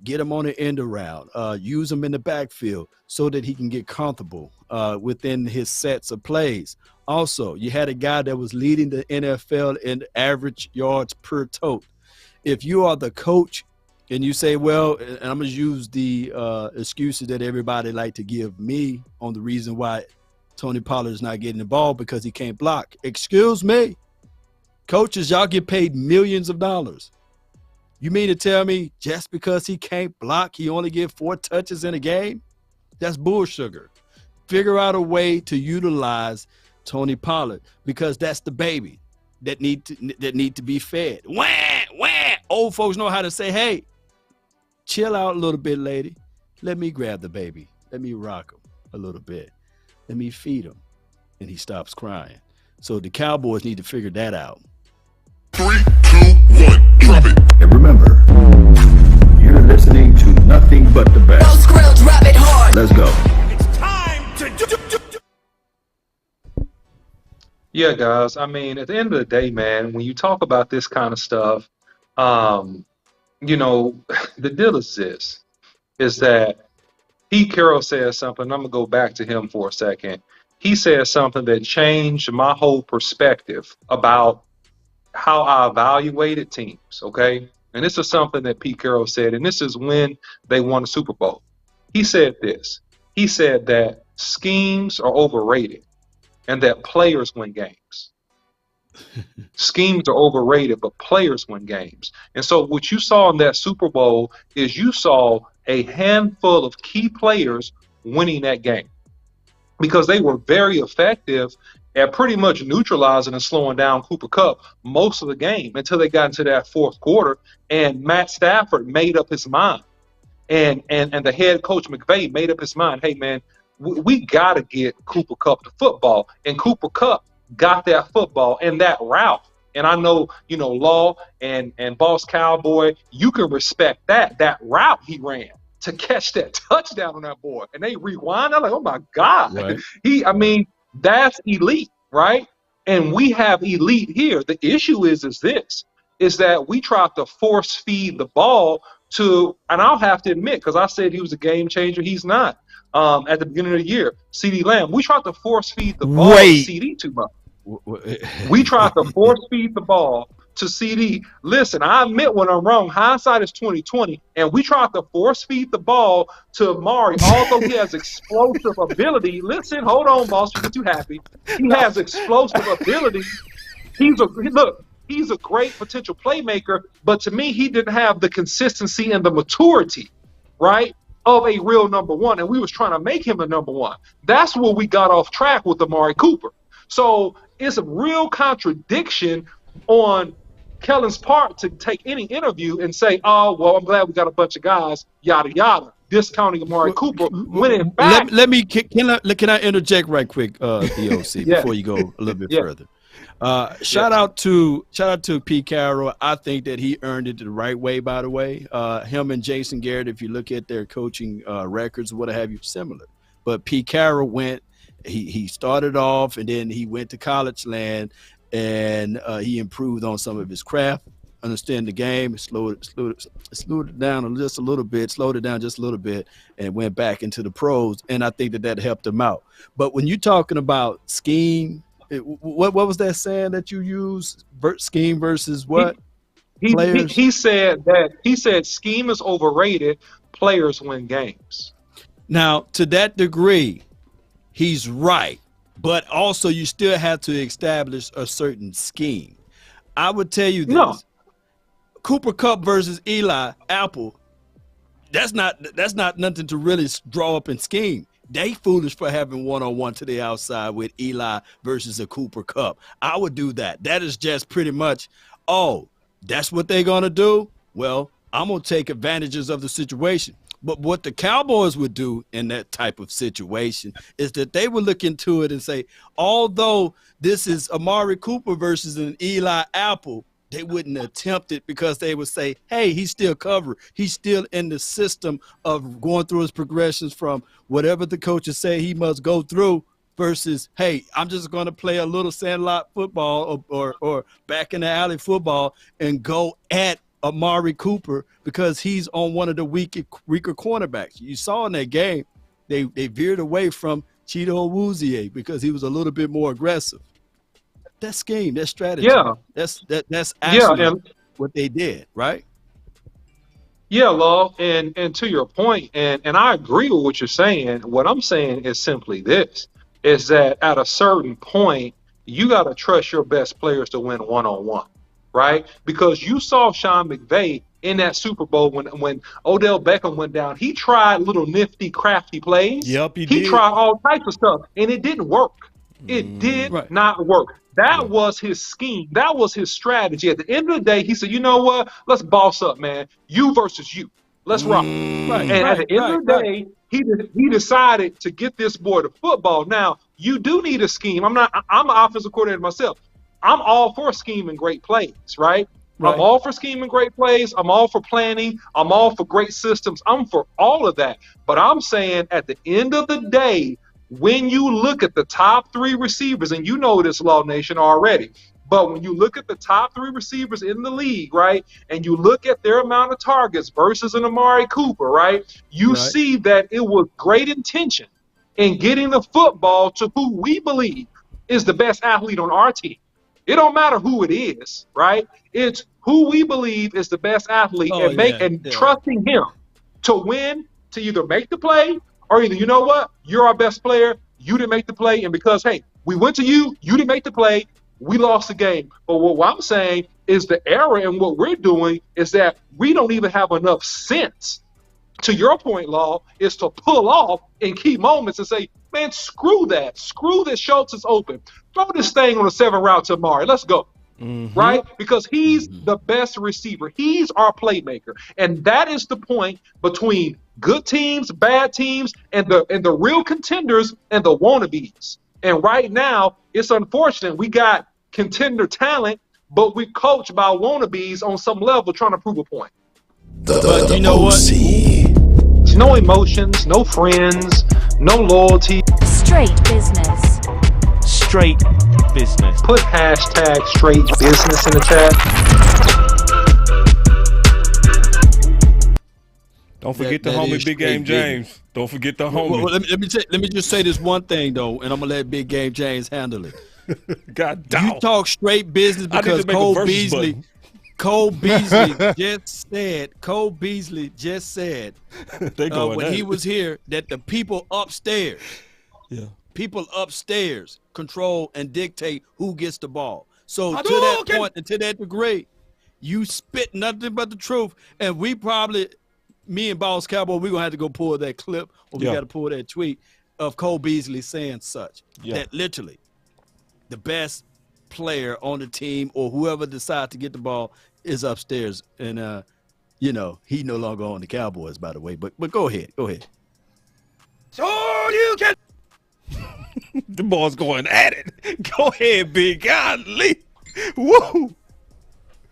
get him on the end around. Use him in the backfield so that he can get comfortable within his sets of plays. Also, you had a guy that was leading the NFL in average yards per tote. If you are the coach and you say, well, and I'm going to use the excuses that everybody like to give me on the reason why Tony Pollard is not getting the ball because he can't block. Excuse me. Coaches, y'all get paid millions of dollars. You mean to tell me just because he can't block, he only get 4 touches in a game? That's bullsugar. Figure out a way to utilize Tony Pollard because that's the baby that need to be fed. Wah. Old folks know how to say, hey, chill out a little bit, lady. Let me grab the baby. Let me rock him a little bit. Let me feed him. And he stops crying. So the Cowboys need to figure that out. 3, 2, 1, drop it. And remember, you're listening to nothing but the best. Go Skrill, drop it hard. Let's go. It's time to Yeah, guys. I mean, at the end of the day, man, when you talk about this kind of stuff, you know, the deal is this, is that Pete Carroll said something. I'm going to go back to him for a second. He said something that changed my whole perspective about how I evaluated teams, okay? And this is something that Pete Carroll said, and this is when they won the Super Bowl. He said this. He said that schemes are overrated and that players win games. Schemes are overrated, but players win games. And so what you saw in that Super Bowl is you saw a handful of key players winning that game because they were very effective at pretty much neutralizing and slowing down Cooper Kupp most of the game until they got into that fourth quarter. And Matt Stafford made up his mind. And the head coach McVay made up his mind, hey, man, we got to get Cooper Kupp the football. And Cooper Kupp got that football and that route. And I know, you know, Law and Boss Cowboy, you can respect that route he ran to catch that touchdown on that boy. And they rewind. I'm like, oh, my God. Right. That's elite, right? And we have elite here. The issue is that we tried to force feed the ball to, and I'll have to admit, because I said he was a game changer, he's not. At the beginning of the year, CeeDee Lamb, we tried to force feed the ball to CeeDee too much. We tried to force feed the ball to CeeDee. Listen, I admit when I'm wrong. Hindsight is 20/20, and we tried to force feed the ball to Amari, although he has explosive ability. Listen, hold on, boss, you get too happy. He has explosive ability. Look. he's a great potential playmaker, but to me, he didn't have the consistency and the maturity, right, of a real number one. And we was trying to make him a number one. That's where we got off track with Amari Cooper. So it's a real contradiction on Kellen's part to take any interview and say, oh, well, I'm glad we got a bunch of guys, yada, yada, discounting Amari Cooper. When in fact, can I interject right quick, DOC, before you go a little bit further? Shout out to Pete Carroll. I think that he earned it the right way, by the way. Him and Jason Garrett, if you look at their coaching records, what have you, similar. But Pete Carroll he started off and then he went to college land and he improved on some of his craft, understand the game, slowed it down just a little bit, and went back into the pros. And I think that helped him out. But when you're talking about scheme, what was that saying that you use? Scheme versus what? He said scheme is overrated. Players win games. Now, to that degree, he's right. But also, you still have to establish a certain scheme. I would tell you this: Cooper Kupp versus Eli Apple. That's not nothing to really draw up in scheme. They foolish for having one-on-one to the outside with Eli versus a Cooper Kupp. I would do that. That is just pretty much, oh, that's what they're going to do? Well, I'm going to take advantages of the situation. But what the Cowboys would do in that type of situation is that they would look into it and say, although this is Amari Cooper versus an Eli Apple, they wouldn't attempt it because they would say, hey, he's still covered. He's still in the system of going through his progressions from whatever the coaches say he must go through versus, hey, I'm just going to play a little sandlot football or back in the alley football and go at Amari Cooper because he's on one of the weaker cornerbacks. You saw in that game, they veered away from Cheeto Awuzie because he was a little bit more aggressive. That scheme, that strategy. Yeah. That's actually what they did, right? Yeah, Law, and to your point, and I agree with what you're saying. What I'm saying is simply this, is that at a certain point, you got to trust your best players to win one-on-one, right? Because you saw Sean McVay in that Super Bowl when Odell Beckham went down. He tried little nifty, crafty plays. Yep, he did. He tried all types of stuff, and it didn't work. It did not work. That was his scheme. That was his strategy. At the end of the day, he said, you know what? Let's boss up, man. You versus you. Let's rock. And at the end of the day, he decided to get this boy to football. Now, you do need a scheme. I'm an offensive coordinator myself. I'm all for scheming great plays, right? I'm all for scheming great plays. I'm all for planning. I'm all for great systems. I'm for all of that. But I'm saying at the end of the day, when you look at the top three receivers, and you know this, Law Nation, already, but when you look at the top three receivers in the league, right, and you look at their amount of targets versus an Amari Cooper, right, you see that it was great intention in getting the football to who we believe is the best athlete on our team. It don't matter who it is, right? It's who we believe is the best athlete and trusting him to win, to either make the play or either, you know what, you're our best player, you didn't make the play, and because, hey, we went to you, you didn't make the play, we lost the game. But what I'm saying is the error in what we're doing is that we don't even have enough sense, to your point, Law, is to pull off in key moments and say, man, screw that. Screw this. Schultz is open. Throw this thing on a 7 route to Amari. Let's go. Right? Because he's the best receiver. He's our playmaker. And that is the point between good teams, bad teams, and the real contenders and the wannabes. And right now, it's unfortunate. We got contender talent, but we coached by wannabes on some level trying to prove a point. But you know what? No emotions, no friends, no loyalty. Straight business. Straight business. Put hashtag straight business in the chat. Don't forget the homie Big Game James. Don't forget the homie. Well, let me just say this one thing though, and I'm gonna let Big Game James handle it. God damn. You talk straight business because Cole Beasley just said when he was here that the people upstairs control and dictate who gets the ball. So to that point and to that degree, you spit nothing but the truth. And we probably, me and Boss Cowboy, we're going to have to go pull that clip, or we got to pull that tweet of Cole Beasley saying such. That literally the best player on the team or whoever decides to get the ball is upstairs. And, you know, he no longer on the Cowboys, by the way. But go ahead. So you can. The boys going at it. Go ahead, big golly. Woo.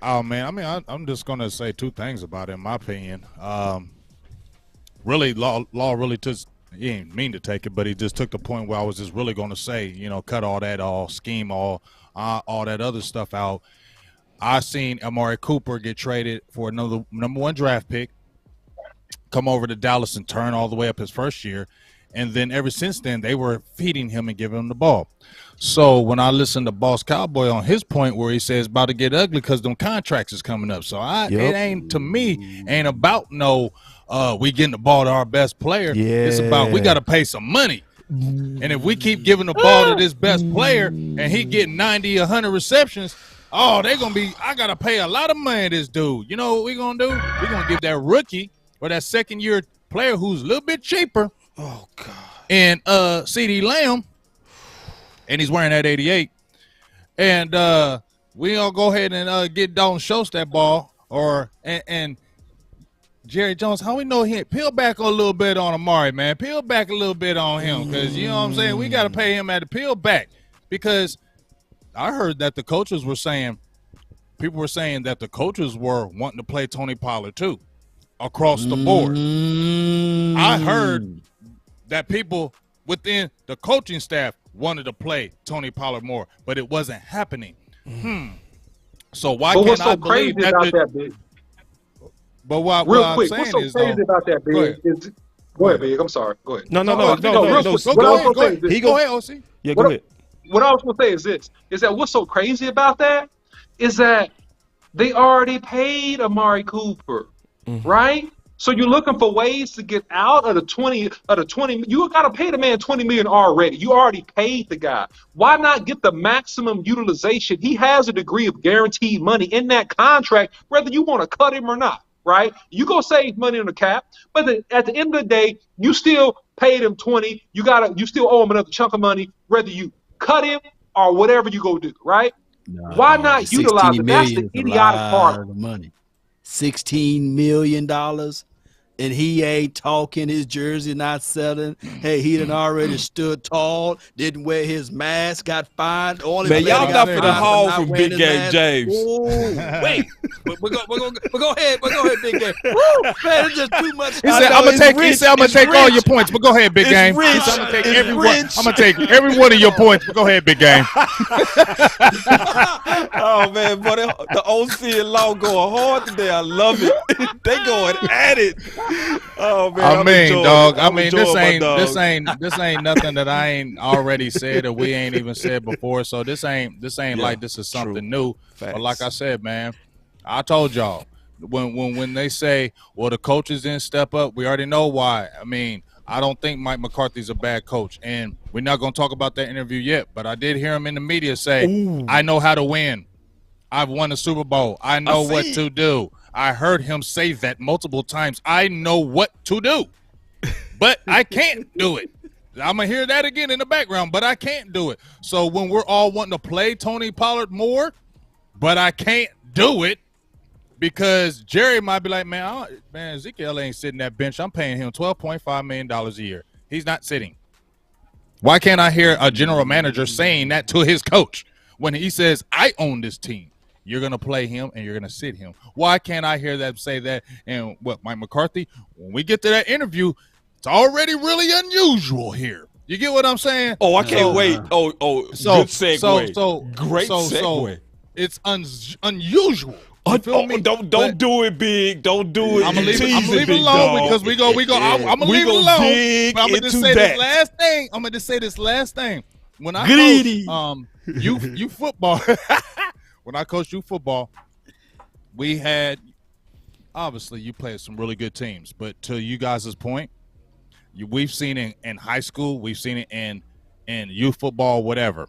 Oh man, I mean, I'm just gonna say two things about it, in my opinion. Really, law really took. He didn't mean to take it, but he just took the point where I was just really gonna say, you know, cut all that, scheme, all that other stuff out. I seen Amari Cooper get traded for another number 1 draft pick, come over to Dallas and turn all the way up his first year. And then ever since then, they were feeding him and giving him the ball. So when I listen to Boss Cowboy on his point where he says about to get ugly because them contracts is coming up. So it ain't, to me, ain't about we getting the ball to our best player. It's about we got to pay some money. And if we keep giving the ball to this best player and he getting 90, 100 receptions, they're going to be, I got to pay a lot of money to this dude. You know what we're going to do? We're going to give that rookie or that second-year player who's a little bit cheaper, oh, God. And C.D. Lamb, and he's wearing that 88. And we all go ahead and get Dalton Schultz that ball. And Jerry Jones, how we know he peel back a little bit on Amari, man. Peel back a little bit on him because, you know what I'm saying, we got to pay him at the peel back. Because I heard that the coaches were saying, people were saying that the coaches were wanting to play Tony Pollard too across the board. I heard that people within the coaching staff wanted to play Tony Pollard more, but it wasn't happening. So why can't I believe that? Big? But what real quick, I'm what's so saying crazy about that, Big? Go ahead, Big. I'm sorry. Go ahead. No. Go ahead, OC. Yeah, go ahead. What I was going to say is this: is that what's so crazy about that is that they already paid Amari Cooper, right? So you're looking for ways to get out of the 20. You got to pay the man $20 million already. You already paid the guy. Why not get the maximum utilization? He has a degree of guaranteed money in that contract, whether you want to cut him or not, right? You go save money on the cap, but at the end of the day, you still paid him 20. You still owe him another chunk of money, whether you cut him or whatever you go do, right? No, why not utilize it? That's the idiotic part of the money. $16 million. And he ain't talking, his jersey not selling. Hey, he done already stood tall, didn't wear his mask, got fined. Man, y'all not for the haul from Big Game James. Ooh, wait, we'll go ahead, Big Game. Woo, man, it's just too much. He said, I'm gonna take all your points, but go ahead, Big Game. He said, I'm gonna take every one of your points, but go ahead, Big Game. Oh man, boy, the OC and Law going hard today. I love it. They going at it. Oh man, I mean, dog. I mean, this ain't nothing that I ain't already said or we ain't even said before. So this ain't like this is something new. Facts. But like I said, man, I told y'all when they say, well, the coaches didn't step up, we already know why. I mean, I don't think Mike McCarthy's a bad coach, and we're not gonna talk about that interview yet. But I did hear him in the media say, I know how to win. I've won a Super Bowl. I know what to do. I heard him say that multiple times. I know what to do, but I can't do it. I'm going to hear that again in the background, but I can't do it. So when we're all wanting to play Tony Pollard more, but I can't do it because Jerry might be like, man, Ezekiel ain't sitting that bench. I'm paying him $12.5 million a year. He's not sitting. Why can't I hear a general manager saying that to his coach when he says, I own this team? You're going to play him and you're going to sit him. Why can't I hear them say that? And what, Mike McCarthy, when we get to that interview, it's already really unusual here. You get what I'm saying? Oh, I can't wait. Good segue. Great segue. It's unusual. Don't do it, Big. Don't do it. I'm gonna leave it alone because we go. I'm gonna leave it alone. But I'm gonna just say this last thing. I'm gonna just say this last thing. When I coach, you football. When I coached youth football, we had obviously you played some really good teams, but to you guys' point, we've seen it in high school, we've seen it in youth football, whatever,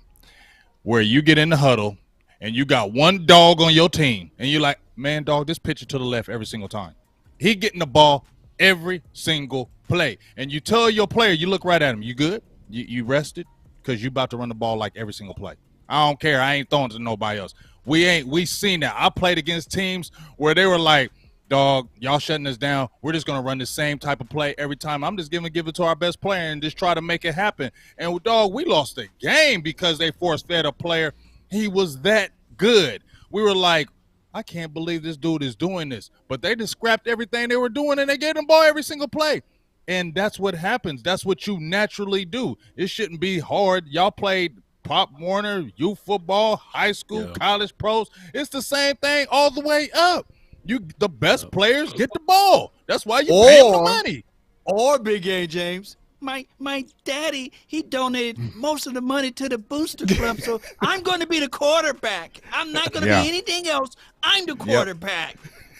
where you get in the huddle and you got one dog on your team, and you're like, man, dog, this pitcher to the left every single time. He getting the ball every single play. And you tell your player, you look right at him, you good? You rested? Because you about to run the ball like every single play. I don't care. I ain't throwing to nobody else. We seen that. I played against teams where they were like, dog, y'all shutting us down. We're just going to run the same type of play every time. I'm just going to give it to our best player and just try to make it happen. And, dog, we lost the game because they force-fed a player. He was that good. We were like, I can't believe this dude is doing this. But they just scrapped everything they were doing, and they gave them ball every single play. And that's what happens. That's what you naturally do. It shouldn't be hard. Y'all played Pop Warner, youth football, high school, college pros. It's the same thing all the way up. The best players get the ball. That's why you pay them the money. Or Big A James, my daddy, he donated most of the money to the booster club, so I'm going to be the quarterback. I'm not going to be anything else. I'm the quarterback.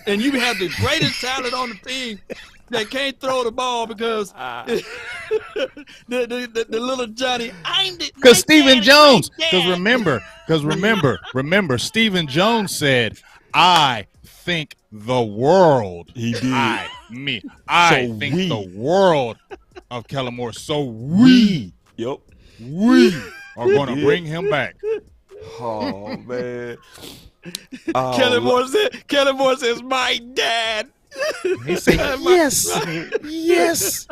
And you have the greatest talent on the team that can't throw the ball because the little Johnny. Because Stephen Jones. Because remember, Stephen Jones said, "I think the world." He did. I think the world of Kellen Moore. So we are going to bring him back. Oh man. Kellen Moore says, "My dad." He said, yes.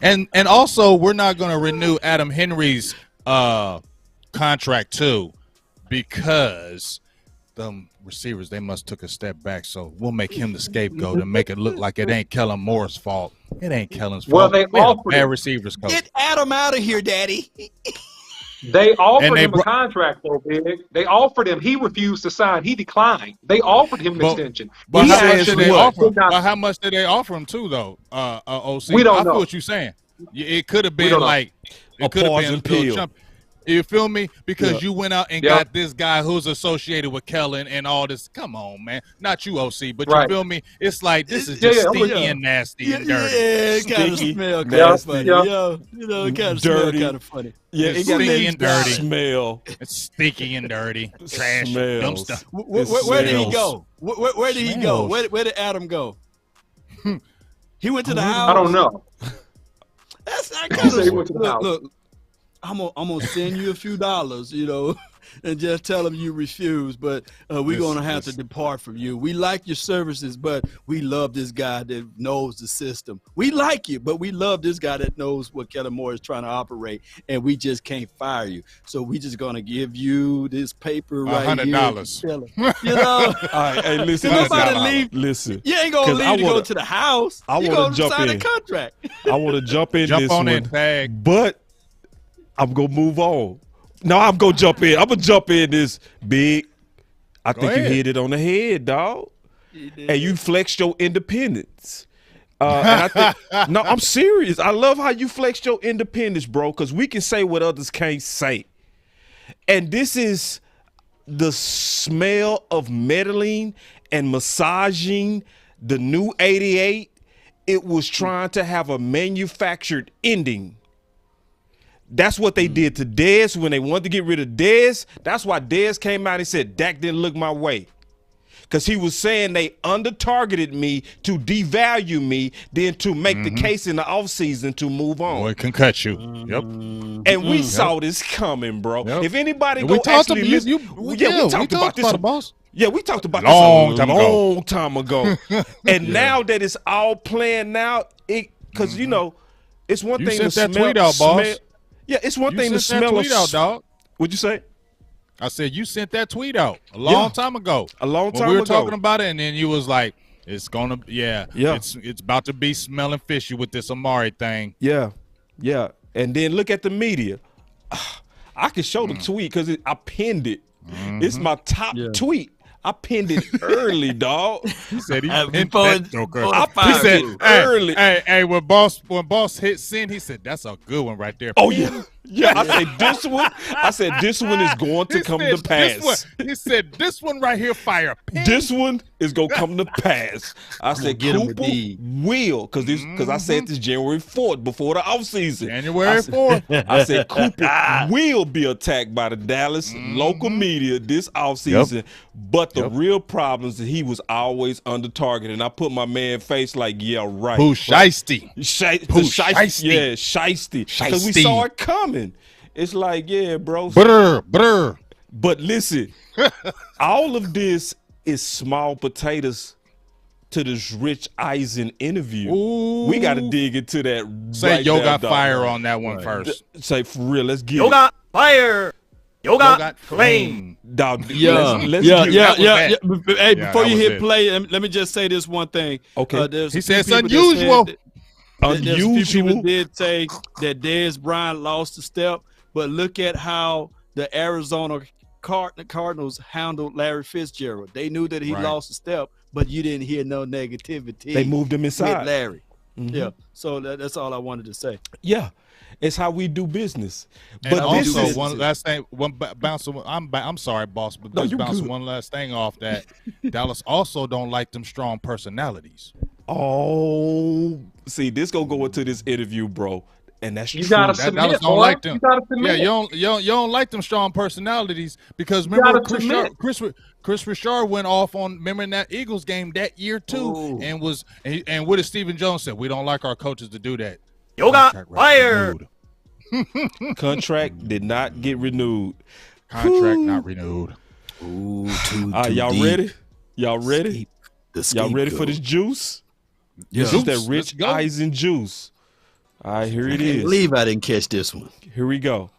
And also, we're not going to renew Adam Henry's contract too, because them receivers, they must took a step back. So we'll make him the scapegoat and make it look like it ain't Kellen Moore's fault. It ain't Kellen's fault. Well, they offered bad receivers coach. Get Adam out of here, Daddy. They offered him a contract, though, Big. They offered him. He refused to sign. He declined. They offered him an extension. But how much did they offer him too, though? OC, we don't know. I feel what you're saying. It could have been like a pause and peel. You feel me? Because you went out and got this guy who's associated with Kellen and all this. Come on, man. Not you, OC, but you feel me? It's like this is just sticky and nasty and dirty. Yeah, it kind of smell kind of funny. It kind of smell kind of funny. Yeah, it's sticky and dirty. Smell. It's sticky and dirty. Trash. Smells. Dumpster. Where did he go? Where did he go? Where did Adam go? He went to the house. I don't know. That's not good. Look. I'm gonna send you a few dollars, and just tell them you refuse. But we're gonna have to depart from you. We like your services, but we love this guy that knows the system. We like you, but we love this guy that knows what Kellen Moore is trying to operate, and we just can't fire you. So we just gonna give you this paper right $100. here. All right, hey, listen. Nobody leave. Listen. You ain't gonna leave to go to the house. I want to jump sign in. a contract. I want to jump in. Jump this on one, in, Tag. but I'm gonna move on. No, I'm gonna jump in. I'm gonna jump in this big. I think you hit it on the head, dog. And you flexed your independence. And I think, no, I'm serious. I love how you flexed your independence, bro, because we can say what others can't say. And this is the smell of meddling and massaging the new 88. It was trying to have a manufactured ending. That's what they did to Dez when they wanted to get rid of Dez. That's why Dez came out and said, Dak didn't look my way. Because he was saying they under-targeted me to devalue me, then to make the case in the offseason to move on. Boy, it can cut you. Yep. And we saw this coming, bro. Yep. If anybody and go we talked actually listen, we talked about this, boss. Yeah, we talked about Long this a long time ago. And now that it's all planned out, because, it's one thing to smell. You sent that tweet out, boss. Yeah, it's one thing to smell tweet out, dog. What'd you say? I said you sent that tweet out a long time ago. A long time ago. We were talking about it, and then you was like, it's gonna it's about to be smelling fishy with this Amari thing. Yeah. And then look at the media. I can show the tweet because I pinned it. It's my top tweet. I pinned it early, dog. He said he pinned that joker. He said early. Hey, when boss hit send, he said that's a good one right there. Oh yeah. I said this one is going to come to pass. He said this one right here, fire. Pin. This one is gonna come to pass. I said Cooper will, because I said this January 4th before the offseason. January 4th. I said Cooper will be attacked by the Dallas local media this offseason. But the real problem is that he was always under target. And I put my man face like, yeah, right. Who's shiesty? Shiesty. Yeah, shiesty. Because we saw it coming. It's like, yeah, bro. Brr. But listen, all of this is small potatoes to this Rich Eisen interview. Ooh. We got to dig into that. Say Yo got fire on that one first. Say for real, let's get Yo it. got fire. Yo got flame. Dog, yeah. Hey, before you hit play, let me just say this one thing. Okay. He said it's unusual. People did say that Dez Bryant lost a step, but look at how the Arizona Cardinals handled Larry Fitzgerald. They knew that he lost a step, but you didn't hear no negativity. They moved him inside. With Larry. Yeah. So that's all I wanted to say. Yeah. It's how we do business. And but also, one last thing, I'm sorry, boss, but just bouncing one last thing off that Dallas also don't like them strong personalities. Oh, see, this gonna go into this interview, bro, and that's you true. Gotta submit, Dallas don't boy. like them. You gotta submit. Yeah, you don't like them strong personalities because remember Chris Richard went off on in that Eagles game that year too, and what did Stephen Jones said? We don't like our coaches to do that. Yo got fired. Contract did not get renewed. Contract not renewed. Ooh, y'all deep. ready? Y'all ready? Y'all ready for this juice? Yeah. This is that Rich Eisen juice. All right, here it is. I can't believe I didn't catch this one. Here we go.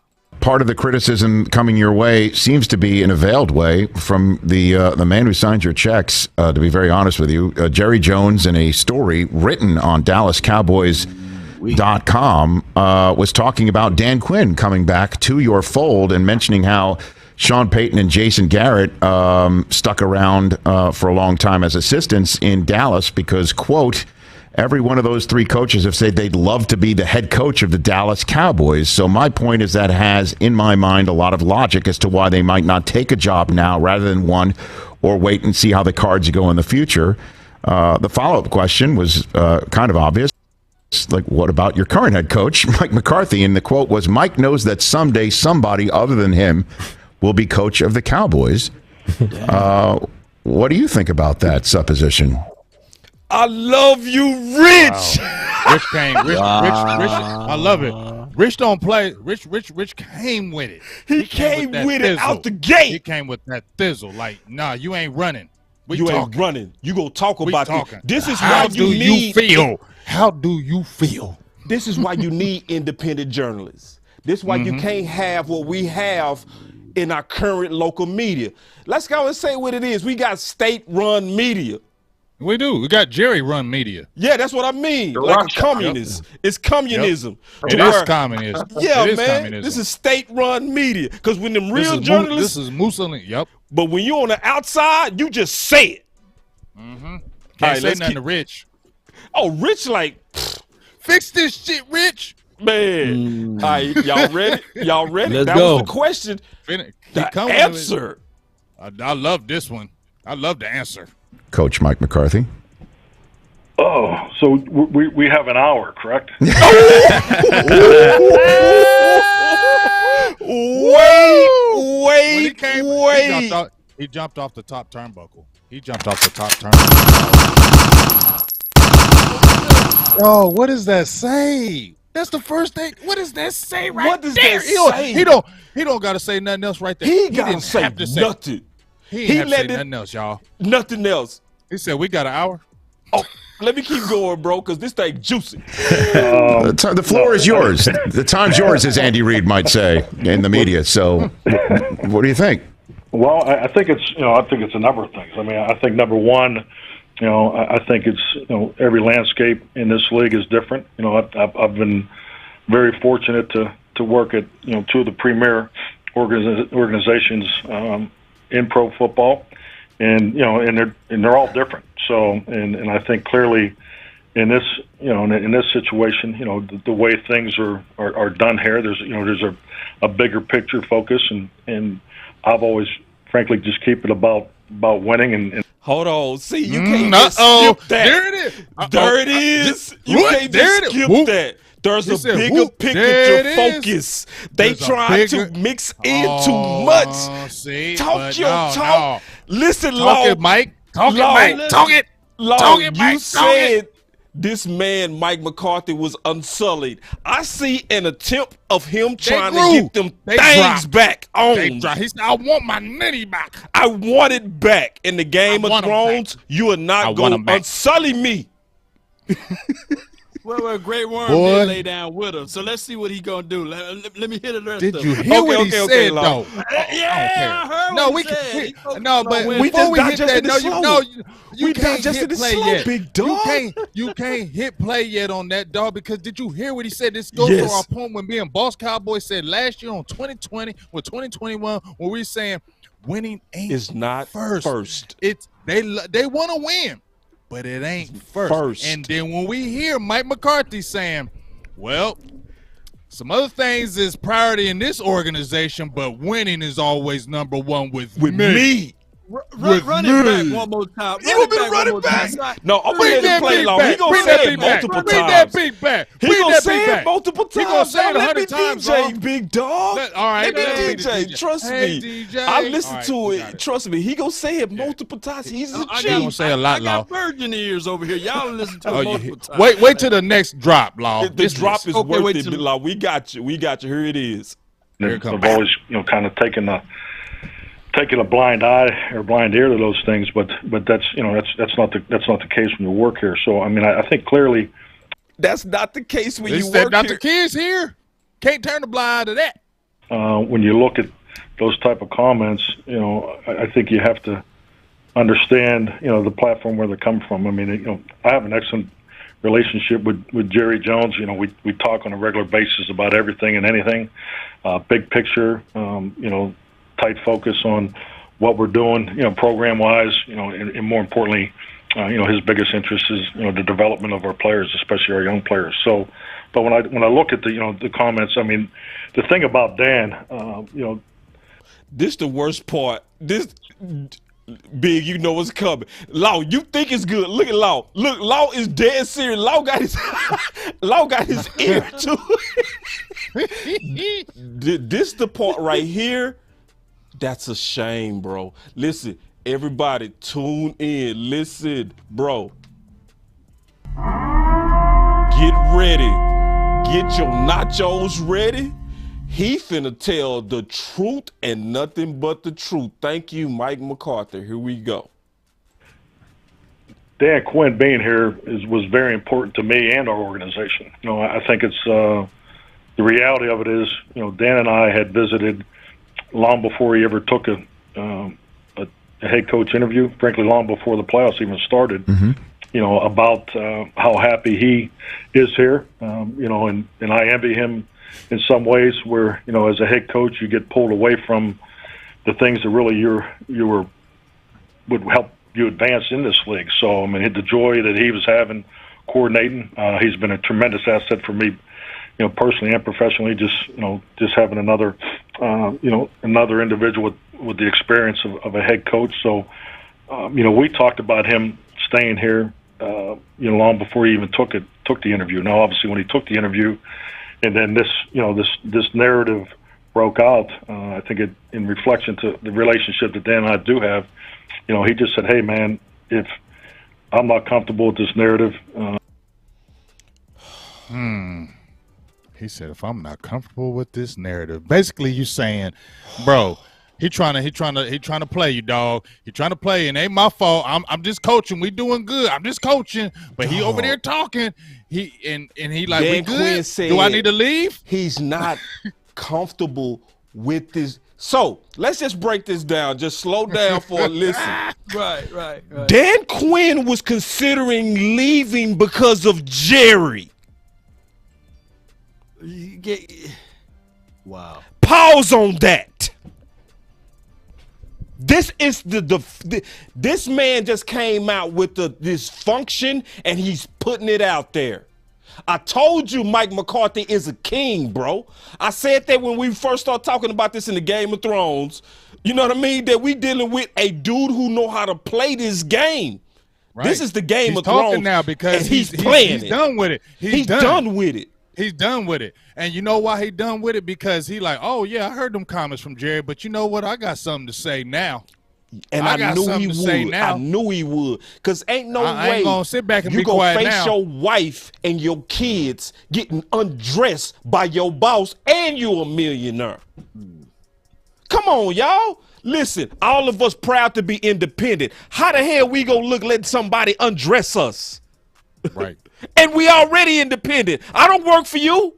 Part of the criticism coming your way seems to be in a veiled way from the man who signed your checks, to be very honest with you. Jerry Jones, in a story written on DallasCowboys.com, was talking about Dan Quinn coming back to your fold and mentioning how Sean Payton and Jason Garrett stuck around for a long time as assistants in Dallas because, quote, every one of those three coaches have said they'd love to be the head coach of the Dallas Cowboys. So my point is that has, in my mind, a lot of logic as to why they might not take a job now rather than one or wait and see how the cards go in the future. The follow-up question was kind of obvious. Like, what about your current head coach, Mike McCarthy? And the quote was, Mike knows that someday somebody other than him will be coach of the Cowboys. What do you think about that supposition? I love you, Rich. Wow. Rich came. Rich. I love it. Rich don't play. Rich came with it. He came with it out the gate. He came with that thizzle. Like, nah, you ain't running. You ain't running. You gonna talk about it. This is how why do you feel? How do you feel? This is why you need independent journalists. This is why you can't have what we have in our current local media. Let's go and say what it is. We got state-run media. We do. We got Jerry-run media. Yeah, that's what I mean. Like a communist. Yep. It's communism. Yep. It is communism. Yeah, it man. Communism. This is state-run media. Because when them real journalists. This is Mussolini. Yep. But when you're on the outside, you just say it. Can't say nothing to Rich. Oh, Rich, like, fix this shit, Rich. Man. All right, y'all ready? Y'all ready? Let's that go. was the question. The answer. I love this one. I love the answer. Coach Mike McCarthy. Oh, so we have an hour, correct? Wait. He jumped off the top turnbuckle. Oh, what does that say? That's the first thing. What does that say right what does there? That say? He don't got to say nothing else right there. He didn't say nothing. He didn't have to say nothing else, y'all. Nothing else. He said, we got an hour. Oh, let me keep going, bro, because this thing juicy. The floor is yours. The time's yours, as Andy Reid might say in the media. So what do you think? Well, I think it's a number of things. I mean, I think number one, I think it's every landscape in this league is different. I've been very fortunate to work at two of the premier organizations in pro football, and they're all different. So and I think clearly in this in this situation, the way things are done here, there's a bigger picture focus, and I've always frankly just keep it about winning and Hold on. See, you can't just skip that. There it is. There it is. You can't just skip that. There's a bigger picture focus. They trying to mix in too much. See, talk your talk. No. Listen, Talk it, Mike. Talk it, Mike. Talk it. Talk it, Mike. You said this man, Mike McCarthy, was unsullied. I see an attempt of him trying to get them things back on. He said, I want my nitty back. I want it back. In the Game of Thrones, you are not going to unsully me. Well, Great Worm did lay down with him, so let's see what he gonna do. Let me hit the rest of it. Did you hear what he said, though? Yeah, I heard what he said. But before we hit that, you can't hit play yet. Big dog. You can't hit play yet on that, dog, because did you hear what he said? This goes to our point when me and Boss Cowboy said last year on 2020 or 2021 when we saying winning ain't not first. It's they want to win. But it ain't first. And then when we hear Mike McCarthy saying, well, some other things is priority in this organization, but winning is always number one with me. Run it back one more time. You want me to run it back? No, I'm going to play long. He going to say it multiple times. Bring that beat back. He going to say it multiple times. He going to say it 100 times, DJ, big dog. All right. Let me DJ. Trust me. DJ. I listen to it. Trust me. He going to say it multiple times. He's a He going to say a lot, Law. I got virgin ears over here. Y'all listen to it multiple times. Wait till the next drop, Law. The drop is worth it, Law. We got you. Here it is. I've always, kind of taken a blind eye or blind ear to those things, but that's not the case when you work here. So I mean, I think clearly that's not the case when you work here. Not here. the kids here. Can't turn the blind eye to that. When you look at those type of comments, I think you have to understand, the platform where they come from. I mean, I have an excellent relationship with Jerry Jones. We talk on a regular basis about everything and anything, big picture. Tight focus on what we're doing, program-wise, and more importantly, his biggest interest is, the development of our players, especially our young players. So, but when I look at the comments, I mean, the thing about Dan, this the worst part. This big, you know what's coming. Law, you think it's good? Look at Law. Look, Law is dead serious. Law got his ear to it. This the part right here. That's a shame, bro. Listen, everybody, tune in. Listen, bro. Get ready. Get your nachos ready. He finna tell the truth and nothing but the truth. Thank you, Mike McCarthy. Here we go. Dan Quinn being here was very important to me and our organization. I think it's the reality of it is, Dan and I had visited long before he ever took a head coach interview, frankly, long before the playoffs even started, about how happy he is here, and I envy him in some ways where, as a head coach, you get pulled away from the things that really would help you advance in this league. So, I mean, the joy that he was having coordinating, he's been a tremendous asset for me, personally and professionally, just having another individual with the experience of a head coach. So, we talked about him staying here, long before he even took the interview. Now, obviously, when he took the interview, and then this narrative broke out, I think in reflection to the relationship that Dan and I do have, he just said, "Hey, man, if I'm not comfortable with this narrative." He said, if I'm not comfortable with this narrative, basically you saying, bro, he trying to play you, dog. He trying to play, and it ain't my fault. I'm just coaching. We doing good. I'm just coaching, but he over there talking. He like, Dan we good? Quinn said Do I need to leave? He's not comfortable with this. So let's just break this down. Just slow down for a listen. Right. Dan Quinn was considering leaving because of Jerry. Wow. Pause on that. This is this man just came out with this function and he's putting it out there. I told you Mike McCarthy is a king, bro. I said that when we first started talking about this in the Game of Thrones. You know what I mean? That we dealing with a dude who know how to play this game. Right. This is the Game he's of Thrones. Talking now because and he's playing he's done with it. He's done with it. He's done with it. And you know why he done with it? Because he like, oh, yeah, I heard them comments from Jerry, but you know what? I got something to say now. And I knew he would. I knew he would. Because ain't no way I ain't gonna sit back and you be gonna quiet face now. your wife and your kids getting undressed by your boss and you a millionaire. Come on, y'all. Listen, all of us proud to be independent. How the hell we gonna let somebody undress us? Right. And we already independent. I don't work for you.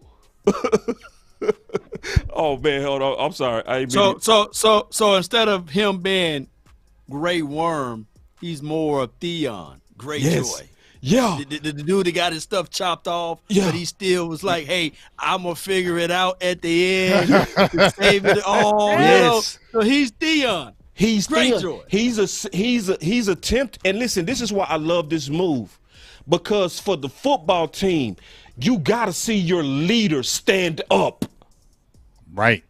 Oh man, hold on. I'm sorry. I ain't mean So instead of him being Grey Worm, he's more of Theon, Greyjoy. Yeah. The dude that got his stuff chopped off, but he still was like, hey, I'm going to figure it out at the end to save it all. Yes. So he's Theon. He's Greyjoy. He's attempt. And listen, this is why I love this move. Because for the football team, you got to see your leader stand up. Right.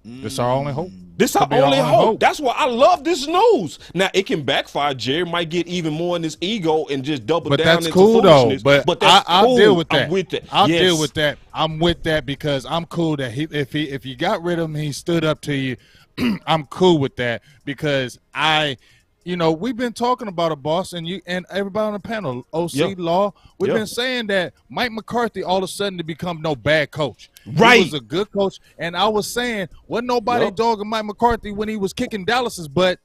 This is our only hope. This our only hope. That's why I love this news. Now it can backfire. Jerry might get even more in his ego and just double down. That's into cool though. foolishness. But that's I'll cool. deal with that. I'm with that. I'll Yes. deal with that. I'm with that because I'm cool that if you got rid of him, he stood up to you. I'm cool with that because we've been talking about a boss and you and everybody on the panel, OC Law. We've been saying that Mike McCarthy all of a sudden to become no bad coach. Right. He was a good coach. And I was saying, wasn't nobody dogging Mike McCarthy when he was kicking Dallas's butt.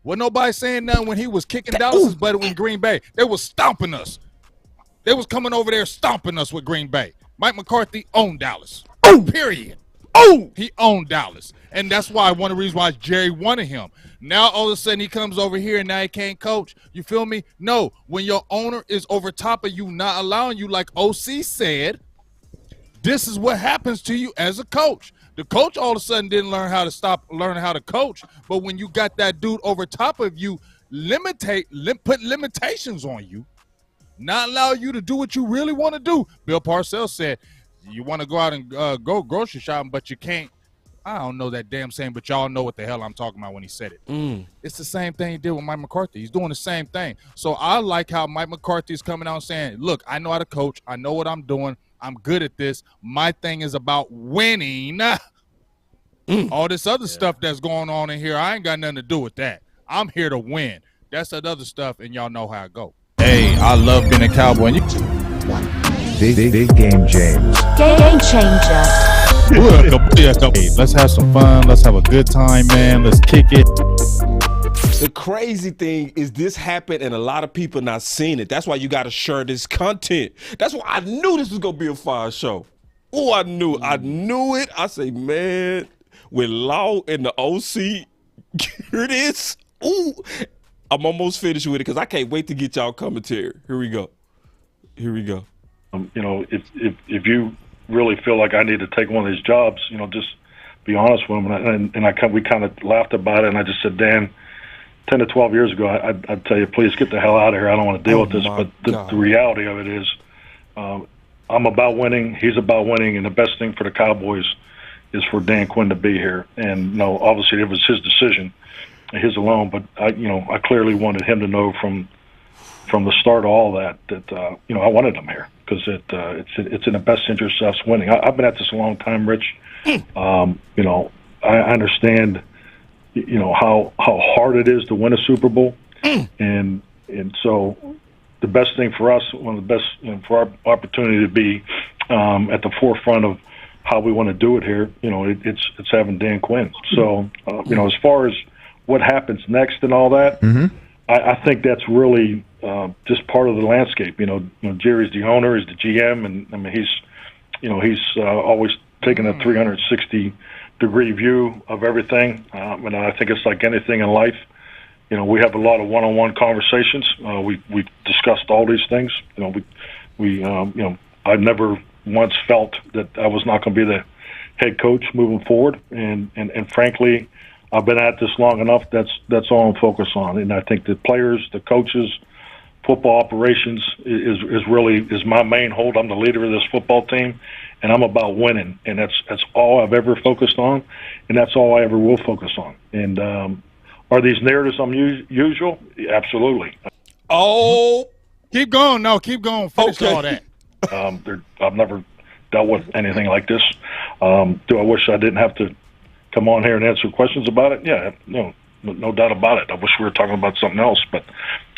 Wasn't nobody saying nothing when he was kicking Dallas's butt in Green Bay. They was stomping us. They was coming over there stomping us with Green Bay. Mike McCarthy owned Dallas. Period. He owned Dallas. And that's why one of the reasons why Jerry wanted him. Now all of a sudden he comes over here and now he can't coach. You feel me? No. When your owner is over top of you, not allowing you, like OC said, this is what happens to you as a coach. The coach all of a sudden didn't learn how to stop learning how to coach. But when you got that dude over top of you, put limitations on you, not allow you to do what you really want to do. Bill Parcells said, you want to go out and go grocery shopping, but you can't. I don't know that damn saying, but y'all know what the hell I'm talking about when he said it. It's the same thing he did with Mike McCarthy. He's doing the same thing. So I like how Mike McCarthy is coming out and saying, look, I know how to coach. I know what I'm doing. I'm good at this. My thing is about winning. All this other stuff that's going on in here, I ain't got nothing to do with that. I'm here to win. That's that other stuff, and y'all know how it go. Hey, I love being a Cowboy. Big game, James. Game changer. Hey, let's have some fun. Let's have a good time, man. Let's kick it. The crazy thing is this happened and a lot of people not seen it. That's why you got to share this content. That's why I knew this was going to be a fire show. Oh, I knew it. I say, man, with Law and the OC, here it is. Ooh, I'm almost finished with it because I can't wait to get y'all commentary. Here we go. If you really feel like I need to take one of these jobs, just be honest with them. And we kind of laughed about it, and I just said, Dan, 10 to 12 years ago, I'd tell you, please get the hell out of here. I don't want to deal with this. But the reality of it is, I'm about winning. He's about winning, and the best thing for the Cowboys is for Dan Quinn to be here. And obviously it was his decision, his alone. But I clearly wanted him to know from the start of all that I wanted him here because it's in the best interest of us winning. I've been at this a long time, Rich. I understand. How hard it is to win a Super Bowl, and so the best thing for us, one of the best for our opportunity to be at the forefront of how we want to do it here, it's having Dan Quinn. So as far as what happens next and all that, I think that's really just part of the landscape. Jerry's the owner, he's the GM, and I mean he's always taking a 360-degree view of everything, and I think it's like anything in life. We have a lot of one-on-one conversations. We discussed all these things. I never once felt that I was not going to be the head coach moving forward, and frankly, I've been at this long enough. That's all I'm focused on, and I think the players, the coaches, football operations is really my main hold. I'm the leader of this football team, and I'm about winning, and that's all I've ever focused on, and that's all I ever will focus on. And are these narratives unusual? Absolutely. Oh, keep going. No, keep going. Finish all that. I've never dealt with anything like this. Do I wish I didn't have to come on here and answer questions about it? Yeah, no doubt about it. I wish we were talking about something else, but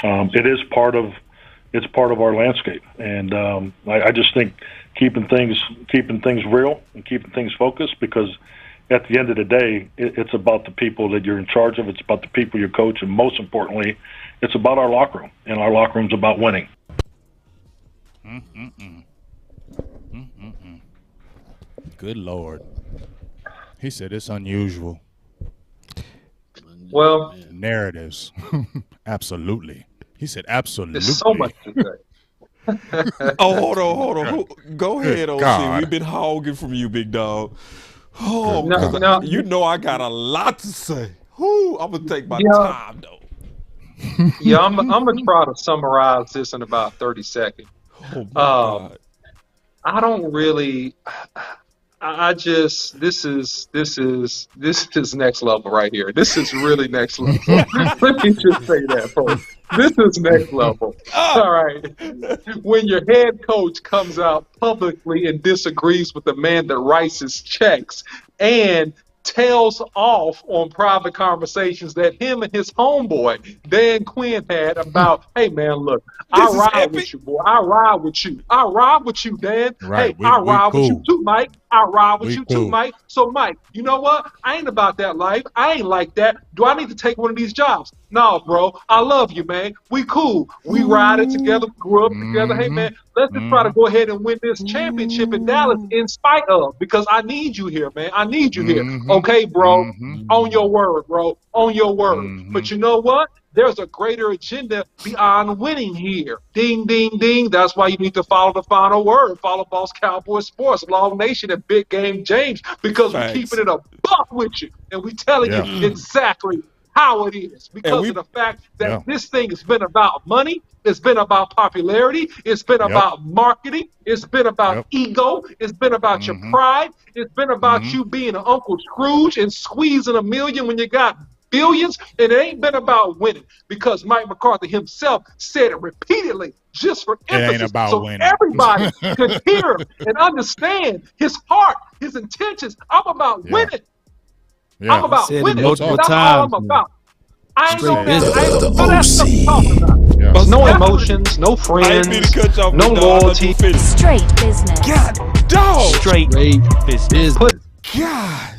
it is part of our landscape, and I just think keeping things real and keeping things focused, because at the end of the day, it's about the people that you're in charge of. It's about the people you coach, and most importantly, it's about our locker room, and our locker room's about winning. Good Lord. He said it's unusual. Well, narratives. Absolutely. He said absolutely. There's so much to say. Hold on. Go ahead, OC. God. We've been hogging from you, big dog. Oh, No. you know I got a lot to say. I'm going to take my time, though. Yeah, I'm gonna try to summarize this in about 30 seconds. Oh my God. I don't really. I just this is next level right here. This is really next level. Let me just say that first. This is next level. All right. When your head coach comes out publicly and disagrees with the man that writes his checks and tails off on private conversations that him and his homeboy Dan Quinn had about, hey man, look, I ride with you, boy. I ride with you. I ride with you, Dan. Right. Hey, I ride with cool. you too, Mike. I ride with We you cool. too, Mike. So, Mike, you know what? I ain't about that life. I ain't like that. Do I need to take one of these jobs? No, bro. I love you, man. We cool. We ride it together. We grew up together. Hey, man, let's just try to go ahead and win this championship in Dallas in spite of, because I need you here, man. I need you here. Okay, bro? On your word, bro. On your word. But you know what? There's a greater agenda beyond winning here. Ding, ding, ding. That's why you need to follow the final word. Follow Boss Cowboy Sports, Long Nation, and Big Game James, because we're keeping it a buck with you. And we're telling you exactly how it is, because of the fact that this thing has been about money. It's been about popularity. It's been about marketing. It's been about ego. It's been about your pride. It's been about you being an Uncle Scrooge and squeezing $1 million when you got billions, and it ain't been about winning, because Mike McCarthy himself said it repeatedly, just for emphasis, ain't about so winning. everybody could hear him and understand his heart, his intentions. I'm about winning. Yeah. I'm about Said it winning. multiple That's times, all I'm about. I ain't Straight on that. business. I ain't on that stuff you're talking about. Yeah. No Stop. emotions, no I ain't mean to friends, cut you off, no big dog. I let loyalty. you finish. Straight business. God, dog. Straight business. God.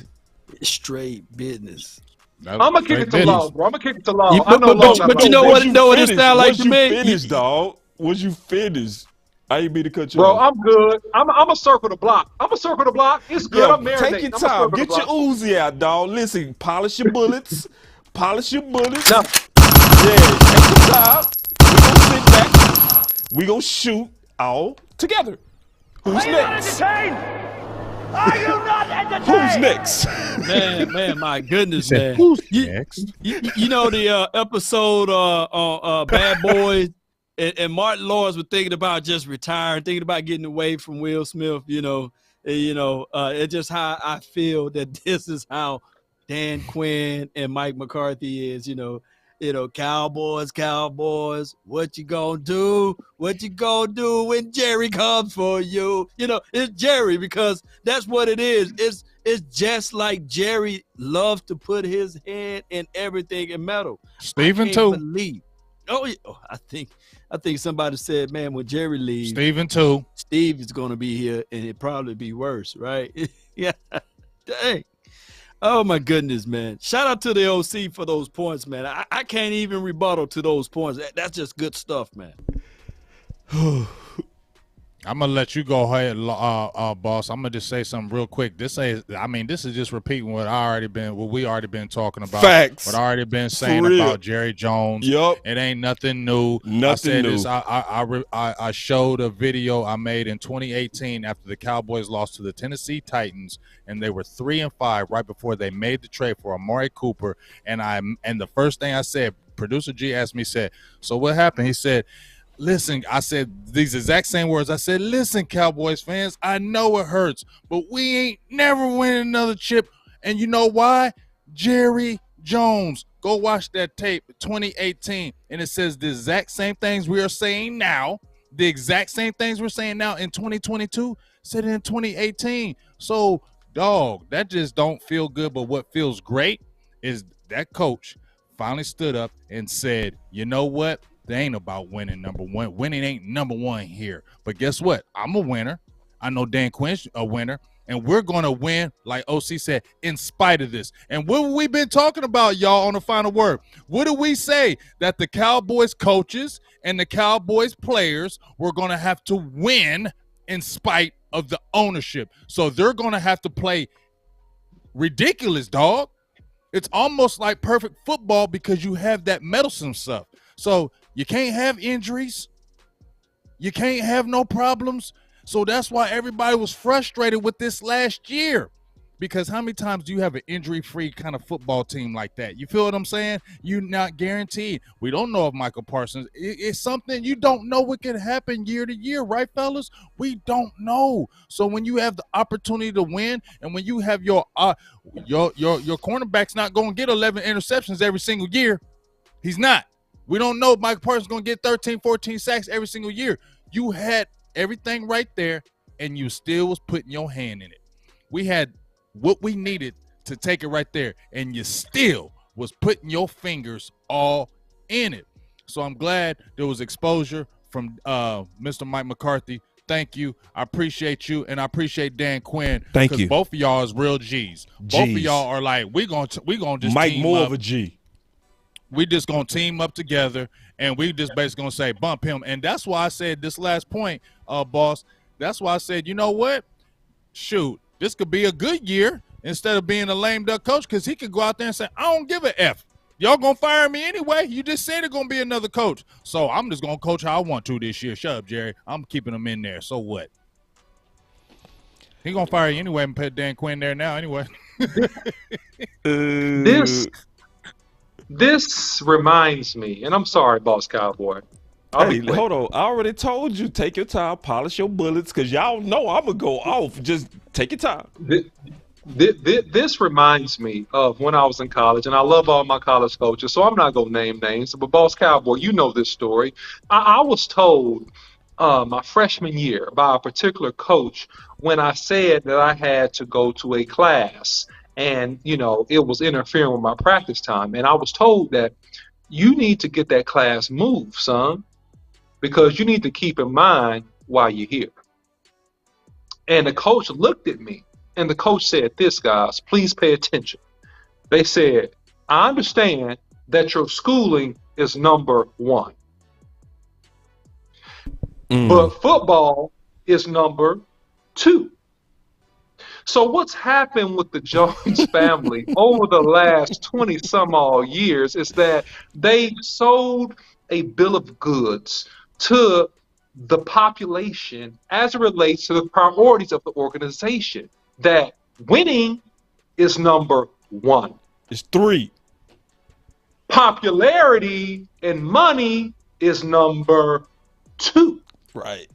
Straight business. I'm gonna kick it to Law, bro. I'm gonna kick it to Law. You- I know Law. but you know what it sound like to me? Was you finished, dog? Was you finished? I ain't mean to cut you Bro, off. I'm good. I'm a circle the block. I'm a circle the block. It's good. I'm marinating. Take your I'm a time. circle the Get your block. Uzi out, dog. Listen, polish your bullets. Polish your bullets. No. Yeah, take your time. We gonna sit back. We gonna shoot all together. Who's next? Are you not entertained? Who's next? Man, my goodness, Said, man. who's next? You know the episode on Bad Boys, and Martin Lawrence was thinking about just retiring, thinking about getting away from Will Smith. It's just how I feel that this is how Dan Quinn and Mike McCarthy is. Cowboys, what you gonna do? What you gonna do when Jerry comes for you? It's Jerry, because that's what it is. It's just like Jerry loves to put his hand in everything in metal. Stephen too. I think somebody said, man, when Jerry leaves, Stephen too. Steve is gonna be here, and it'd probably be worse, right? Yeah. Dang. Oh my goodness, man. Shout out to the OC for those points, man. I can't even rebuttal to those points. That's just good stuff, man. I'm gonna let you go ahead, boss. I'm gonna just say something real quick. This is just repeating what we already been talking about. Facts. What I already been saying about Jerry Jones. Yup. It ain't nothing new. Nothing new. I showed a video I made in 2018 after the Cowboys lost to the Tennessee Titans, and they were 3-5 right before they made the trade for Amari Cooper. And the first thing I said, producer G asked me, said, "So what happened?" He said, listen, I said these exact same words. I said, listen, Cowboys fans, I know it hurts, but we ain't never winning another chip. And you know why? Jerry Jones. Go watch that tape, 2018. And it says the exact same things we are saying now. The exact same things we're saying now in 2022, said in 2018. So, dog, that just don't feel good. But what feels great is that coach finally stood up and said, you know what? They ain't about winning number one. Winning ain't number one here. But guess what? I'm a winner. I know Dan Quinn's a winner. And we're going to win, like OC said, in spite of this. And what have we been talking about, y'all, on the final word? What do we say? That the Cowboys coaches and the Cowboys players were going to have to win in spite of the ownership. So they're going to have to play ridiculous, dog. It's almost like perfect football because you have that meddlesome stuff. So you can't have injuries. You can't have no problems. So that's why everybody was frustrated with this last year. Because how many times do you have an injury-free kind of football team like that? You feel what I'm saying? You're not guaranteed. We don't know if Michael Parsons. It's something you don't know what can happen year to year, right, fellas? We don't know. So when you have the opportunity to win, and when you have your cornerback's not going to get 11 interceptions every single year. He's not. We don't know if Michael Parsons is going to get 13, 14 sacks every single year. You had everything right there, and you still was putting your hand in it. We had what we needed to take it right there, and you still was putting your fingers all in it. So I'm glad there was exposure from Mr. Mike McCarthy. Thank you. I appreciate you, and I appreciate Dan Quinn. Thank you. Both of y'all is real G's. Both of y'all are like, we gonna just Mike team more up. of a G. We just gonna team up together, and we just basically gonna say bump him. And that's why I said this last point, boss. That's why I said, you know what? Shoot, this could be a good year instead of being a lame duck coach, because he could go out there and say, I don't give a F. Y'all gonna fire me anyway. You just said it's gonna be another coach. So I'm just gonna coach how I want to this year. Shut up, Jerry. I'm keeping him in there. So what? He gonna fire you anyway and put Dan Quinn there now anyway. This reminds me, and I'm sorry, Boss Cowboy. Hey, hold on. I already told you, take your time, polish your bullets, because y'all know I'm going to go off. Just take your time. This reminds me of when I was in college, and I love all my college coaches, so I'm not going to name names. But Boss Cowboy, you know this story. I was told my freshman year by a particular coach when I said that I had to go to a class, and, you know, it was interfering with my practice time. And I was told that you need to get that class moved, son, because you need to keep in mind why you're here. And the coach looked at me, and the coach said this, guys, please pay attention. They said, I understand that your schooling is number one, but football is number two. So what's happened with the Jones family over the last 20 some odd years is that they sold a bill of goods to the population as it relates to the priorities of the organization, that winning is number one. It's three. Popularity and money is number two. Right.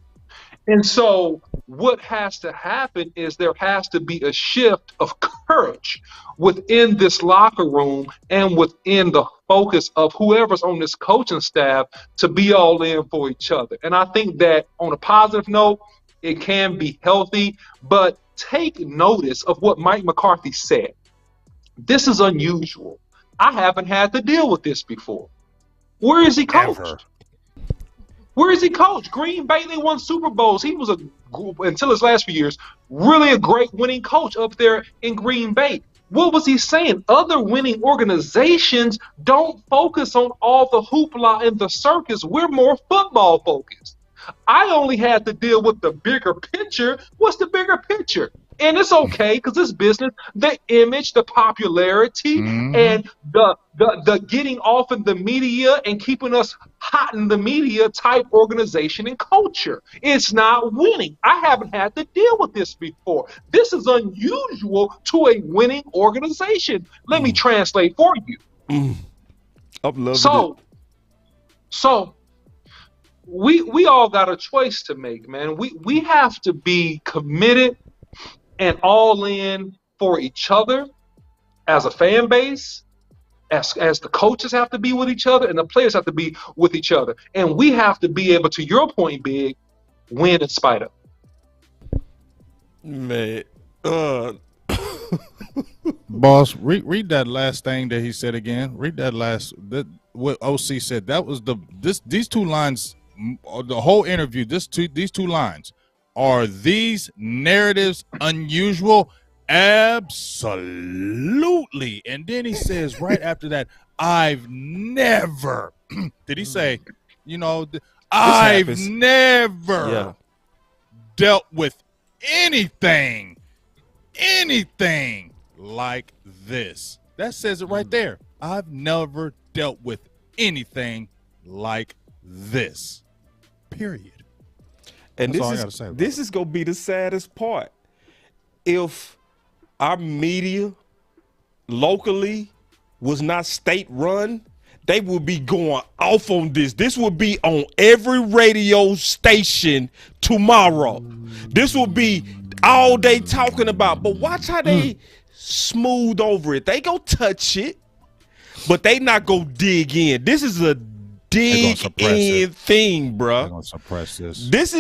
And so what has to happen is there has to be a shift of courage within this locker room and within the focus of whoever's on this coaching staff to be all in for each other. And I think that on a positive note, it can be healthy, but take notice of what Mike McCarthy said. This is unusual. I haven't had to deal with this before. Where is he coached? Ever. Where is he coached? Green Bay, they won Super Bowls. He was, until his last few years, really a great winning coach up there in Green Bay. What was he saying? Other winning organizations don't focus on all the hoopla and the circus. We're more football focused. I only had to deal with the bigger picture. What's the bigger picture? And it's okay because it's business. The image, the popularity, and the getting off in the media and keeping us hot in the media type organization and culture. It's not winning. I haven't had to deal with this before. This is unusual to a winning organization. Let me translate for you. I'm loving it. So we all got a choice to make, man. We have to be committed and all in for each other as a fan base, as the coaches have to be with each other, and the players have to be with each other. And we have to be able, to your point, Big, win in spite of. Man, Boss, read that last thing that he said again. Read that what OC said. That was these two lines, the whole interview. These two lines, are these narratives unusual? Absolutely. And then he says right after that, I've never. Did he say? I've never dealt with anything like this. That says it right there. I've never dealt with anything like this. Period. And That's all I gotta say. This is gonna be the saddest part. If our media locally was not state run, they would be going off on this. This would be on every radio station tomorrow. This will be all they talking about. But watch how they smooth over it. They go touch it, but they not go dig in. This is a dig in thing, bruh. They're gonna suppress this. This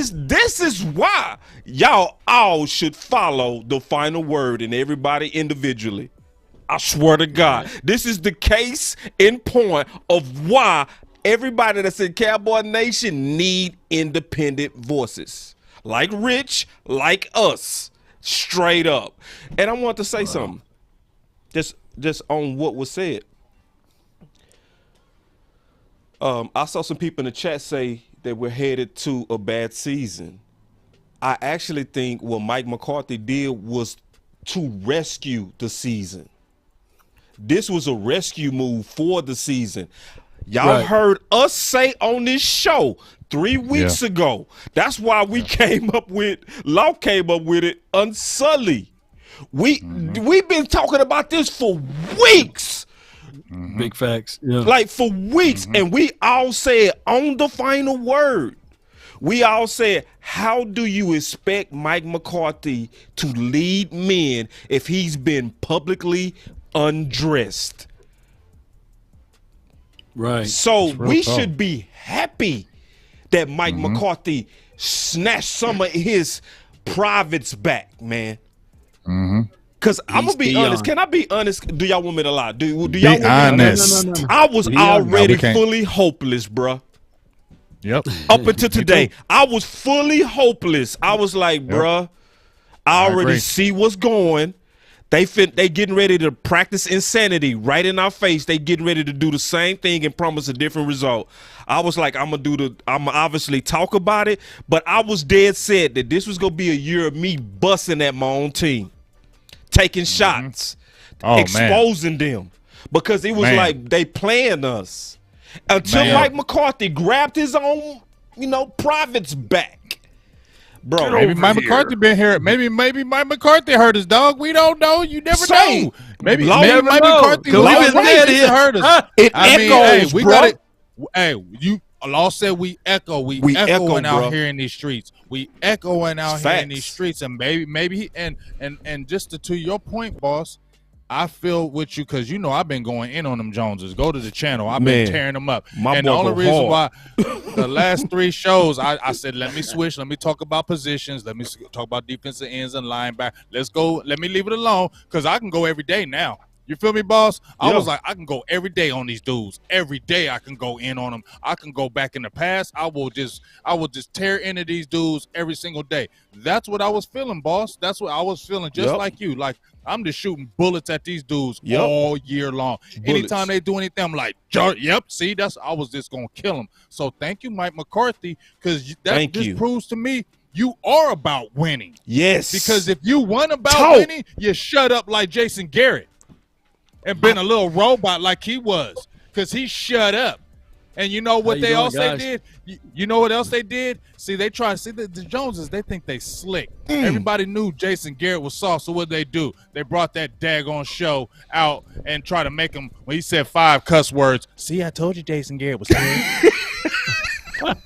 is why y'all all should follow the final word and everybody individually. I swear to God, this is the case in point of why everybody that's in Cowboy Nation need independent voices. Like Rich, like us, straight up. And I want to say something, just on what was said. I saw some people in the chat say that we're headed to a bad season. I actually think what Mike McCarthy did was to rescue the season. This was a rescue move for the season. Y'all heard us say on this show 3 weeks ago. That's why we came up with it, Unsully. We've been talking about this for weeks. Big facts. Yeah. Like for weeks. And we all said on the final word, we all said, how do you expect Mike McCarthy to lead men if he's been publicly undressed? Right. So we should be happy that Mike McCarthy snatched some of his privates back, man. Because I'm going to be honest. Can I be honest? Do y'all want me to lie? Do y'all want me to be honest? No. I was already fully hopeless, bruh. Yep. Up until today, I was fully hopeless. I was like, bruh, I already see what's going. They getting ready to practice insanity right in our face. They getting ready to do the same thing and promise a different result. I was like, I'm gonna obviously talk about it, but I was dead set that this was gonna be a year of me busting at my own team, taking shots, exposing them, because it was like they planned us until Mike McCarthy grabbed his own, privates back. Bro, maybe Mike McCarthy been here. Maybe Mike McCarthy hurt us, dog. We don't know. You never know. Maybe Mike McCarthy hurt us. It echoes, we got it. Hey, you Law said we echo. We echoing out here in these streets. We echoing out here in these streets, and maybe and just to your point, boss. I feel with you because I've been going in on them Joneses. Go to the channel. I've been tearing them up. And the only reason why the last 3 shows, I said, let me switch. Let me talk about positions. Let me talk about defensive ends and linebacker. Let's go. Let me leave it alone because I can go every day now. You feel me, boss? I was like, I can go every day on these dudes. Every day I can go in on them. I can go back in the past. I will just tear into these dudes every single day. That's what I was feeling, boss. That's what I was feeling, just like you. Like, I'm just shooting bullets at these dudes all year long. Anytime they do anything, I'm like, see, I was just going to kill them. So thank you, Mike McCarthy, because that just proves to me you are about winning. Yes. Because if you weren't about winning, you shut up like Jason Garrett. And been a little robot like he was, because he shut up. And you know what they did? You know what else they did? See, they try to see the Joneses, they think they slick. Everybody knew Jason Garrett was soft, so what they do? They brought that daggone show out and try to make him, when he said 5 cuss words, see, I told you Jason Garrett was slick.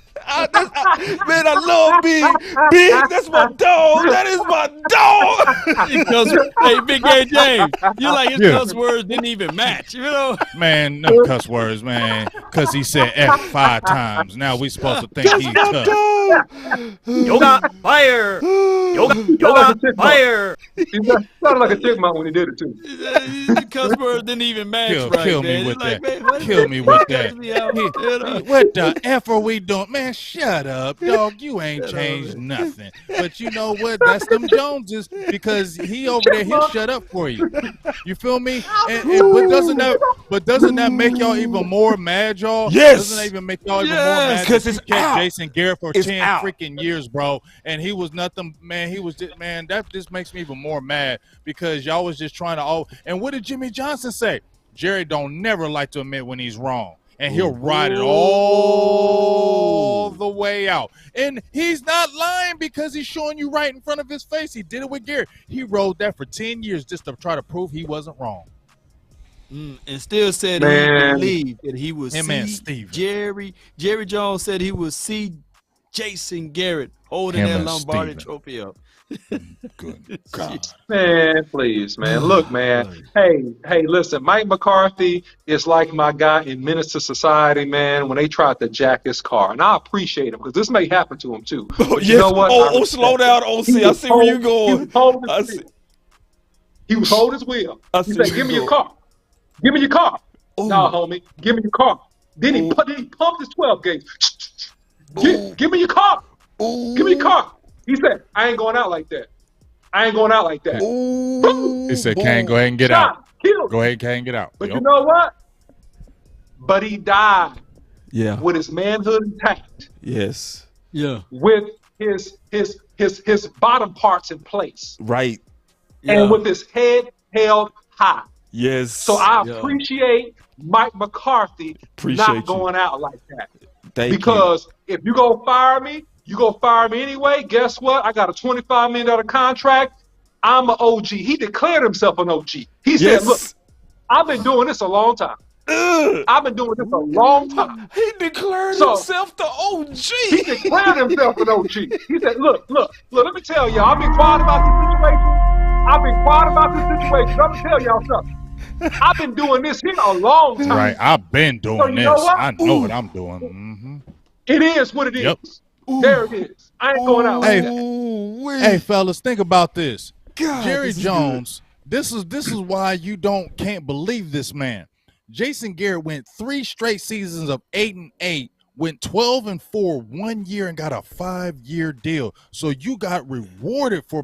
Man, I love Big. Big, that's my dog. That is my dog. Because, hey, Big Gay James, you like his Yeah. cuss words didn't even match, you know? Man, them cuss words, man. Because he said F 5 times. Now we supposed to think he's tough. You got fire. You got fire. He sounded like a chipmunk when he did it too. The cuss words didn't even match right, Kill man. me with It's like, that. man, what Kill me with that. cuss me out, you know? What the F are we doing? Man, shut up, dog. You ain't changed nothing. But you know what? That's them Joneses, because he over there, he'll shut up for you. You feel me? But doesn't that make y'all even more mad, y'all? Yes. Doesn't that even make y'all even more Yes, mad? 'cause that it's you kept out. Jason Garrett for It's 10 out. freaking years, bro. And he was nothing, man. He was just, man, that just makes me even more mad, because y'all was just trying to, and what did Jimmy Johnson say? Jerry don't never like to admit when he's wrong, and he'll ride it all the way out. And he's not lying, because he's showing you right in front of his face. He did it with Garrett. He rode that for 10 years just to try to prove he wasn't wrong. And still said Man. he believed that he would Him and see Steven. Jerry Jones said he would see Jason Garrett holding Him that and Lombardi Steven. trophy up. Good God. Man, please, man. Look, man. Hey, listen. Mike McCarthy is like my guy in Menace to Society, man, when they tried to jack his car. And I appreciate him, because this may happen to him too. Oh, But you know what? I Oh, respect slow it. down, OC. He I was see where you holding- going. He was holding his wheel. I He see said, where "Give you me your going. car. Give me your car." Nah, homie. Give me your car. Then he pumped his 12 gauge. Give me your car. Give me your car. He said, "I ain't going out like that. I ain't going out like that." He said, "Kane, go ahead and get Shot. out. Killed. Go ahead, Kane, get out." But Yup. you know what? But he died Yeah. with his manhood intact, Yes. Yeah. with his bottom parts in place, Right. and with his head held high. Yes. So I appreciate Mike McCarthy Appreciate not you. going out like that. Thank Because if you go fire me, you go fire me anyway. Guess what? I got a $25 million contract. I'm an OG. He declared himself an OG. He said, "Look, I've been doing this a long time. I've been doing this a long time." He declared So- himself the OG. He declared himself an OG. He said, look, let me tell y'all, I've been quiet about this situation. I'm going to tell y'all something. I've been doing this here a long time. Right. I've been doing So you this. know what? I know what I'm doing. It is what it is. Yep. There it is. I ain't going out like that. Hey, fellas, think about this. God, Jerry this is Jones, this is why you can't believe this man. Jason Garrett went 3 straight seasons of 8-8, went 12-4 1 year, and got a 5-year deal. So you got rewarded for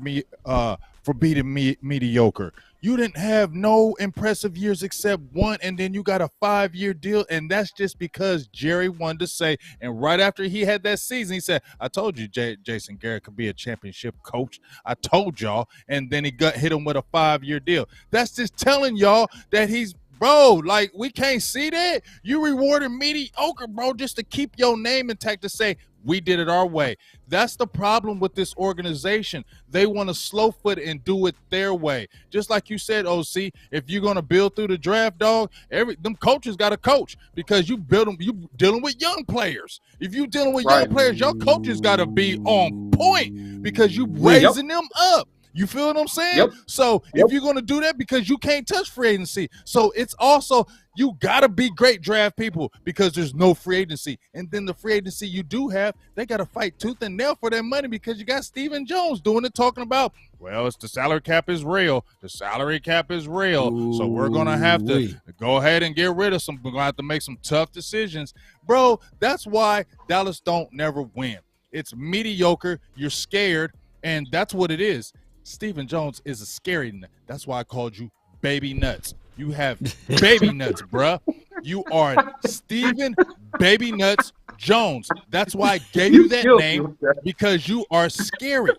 beating mediocre. You didn't have no impressive years except one, and then you got a 5-year deal, and that's just because Jerry wanted to say. And right after he had that season, he said, "I told you Jason Garrett could be a championship coach. I told y'all." And then he hit him with a 5-year deal. That's just telling y'all that he's, bro, like, we can't see that. You rewarded mediocre, bro, just to keep your name intact, to say, we did it our way. That's the problem with this organization. They want to slow foot and do it their way. Just like you said, OC, if you're going to build through the draft, dog, them coaches got to coach, because you dealing with young players. If you dealing with young players, your coaches got to be on point, because you raising them up. You feel what I'm saying? Yep. So if you're going to do that, because you can't touch free agency. So it's also, you got to be great draft people, because there's no free agency. And then the free agency you do have, they got to fight tooth and nail for their money, because you got Stephen Jones doing it, talking about, well, it's the salary cap is real. The salary cap is real. So we're going to have to go ahead and get rid of some. We're going to have to make some tough decisions. Bro, that's why Dallas don't never win. It's mediocre. You're scared. And that's what it is. Stephen Jones is a scary nut. That's why I called you Baby Nuts. You have baby nuts, bruh. You are Stephen Baby Nuts Jones. That's why I gave you that name, because you are scary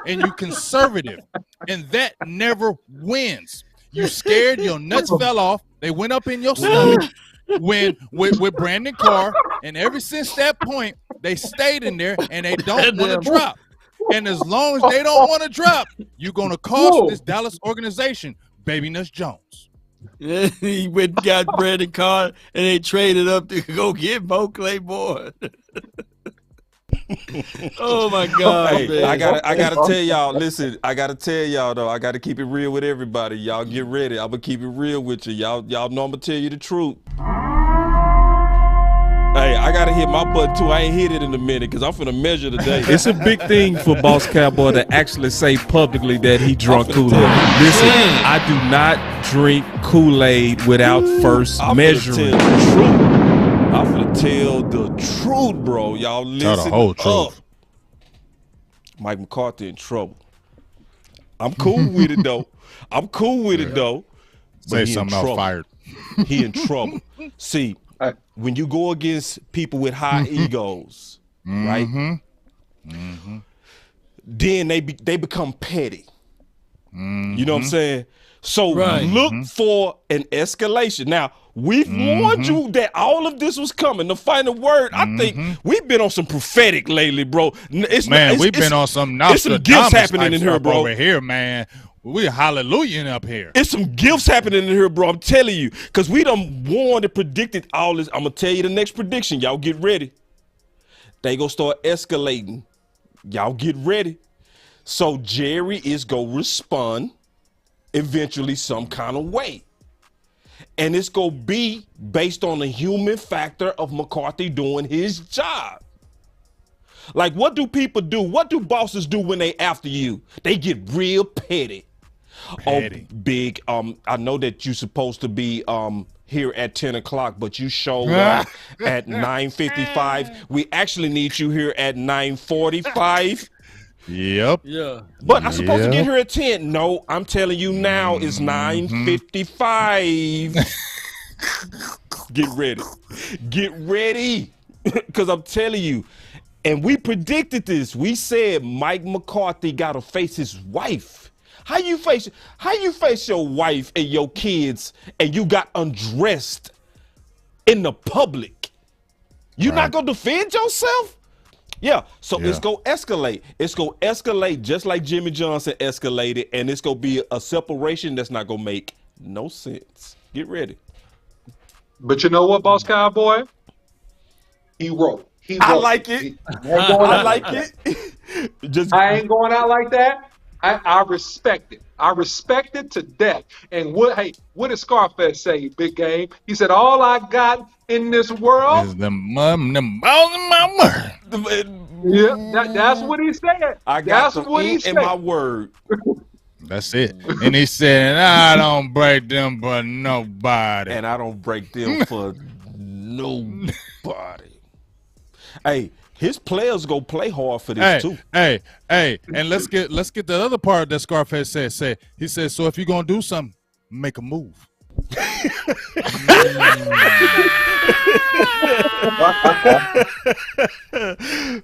and you conservative, and that never wins. You scared, your nuts fell off. They went up in your stomach with Brandon Carr, and ever since that point, they stayed in there, and they don't want to drop. And as long as they don't want to drop, you're going to cost this Dallas organization Baby Nuts Jones. He went and got Brandon Carr, and they traded up to go get Mo Claiborne. Oh my God, Hey, man. I gotta tell y'all. Listen, I gotta tell y'all though. I gotta keep it real with everybody. Y'all get ready. I'm gonna keep it real with you. Y'all know I'm gonna tell you the truth. Hey, I gotta hit my button too. I ain't hit it in a minute because I'm finna measure today. It's a big thing for Boss Cowboy to actually say publicly that he drunk Kool-Aid. Listen, I do not drink Kool-Aid without first measuring. I'm finna tell the truth, bro. Y'all listen Tell the whole up. truth. Mike McCarthy in trouble. I'm cool with it though. I'm cool with it though. Say he in something else, trouble. fired. He in trouble. See, when you go against people with high egos, right? Then they become petty. You know what I'm saying? So look for an escalation. Now, we've warned you that all of this was coming. The final word, I think we've been on some prophetic lately, bro. We've been on some It's some gifts happening in here, bro. Over here, man. We're hallelujahing up here. It's some gifts happening in here, bro. I'm telling you. Because we done warned and predicted all this. I'm going to tell you the next prediction. Y'all get ready. They going to start escalating. Y'all get ready. So Jerry is going to respond eventually some kind of way. And it's going to be based on the human factor of McCarthy doing his job. Like, what do people do? What do bosses do when they after you? They get real petty. Petty. Oh, big. I know that you're supposed to be here at 10 o'clock, but you showed up at 9:55. We actually need you here at 9:45. Yep. Yeah. But I'm supposed to get here at 10. No, I'm telling you now, it's 9:55. Get ready. Get ready. Because I'm telling you, and we predicted this. We said Mike McCarthy got to face his wife. How you face your wife and your kids and you got undressed in the public? You not going to defend yourself? Yeah, so it's going to escalate. It's going to escalate just like Jimmy Johnson escalated, and it's going to be a separation that's not going to make no sense. Get ready. But you know what, Boss Cowboy? He wrote. I like it. I like it. I ain't going out like that. I respect it. I respect it to death. And what did Scarface say, Big Game? He said, all I got in this world is them balls in my word. Yeah, that's what he said. I got that's what he in my word. That's it. And he said, I don't break them for nobody. And I don't break them for nobody. Hey, his players go play hard for this too. Hey, and let's get the other part that Scarface said. He said, so if you're gonna do something, make a move.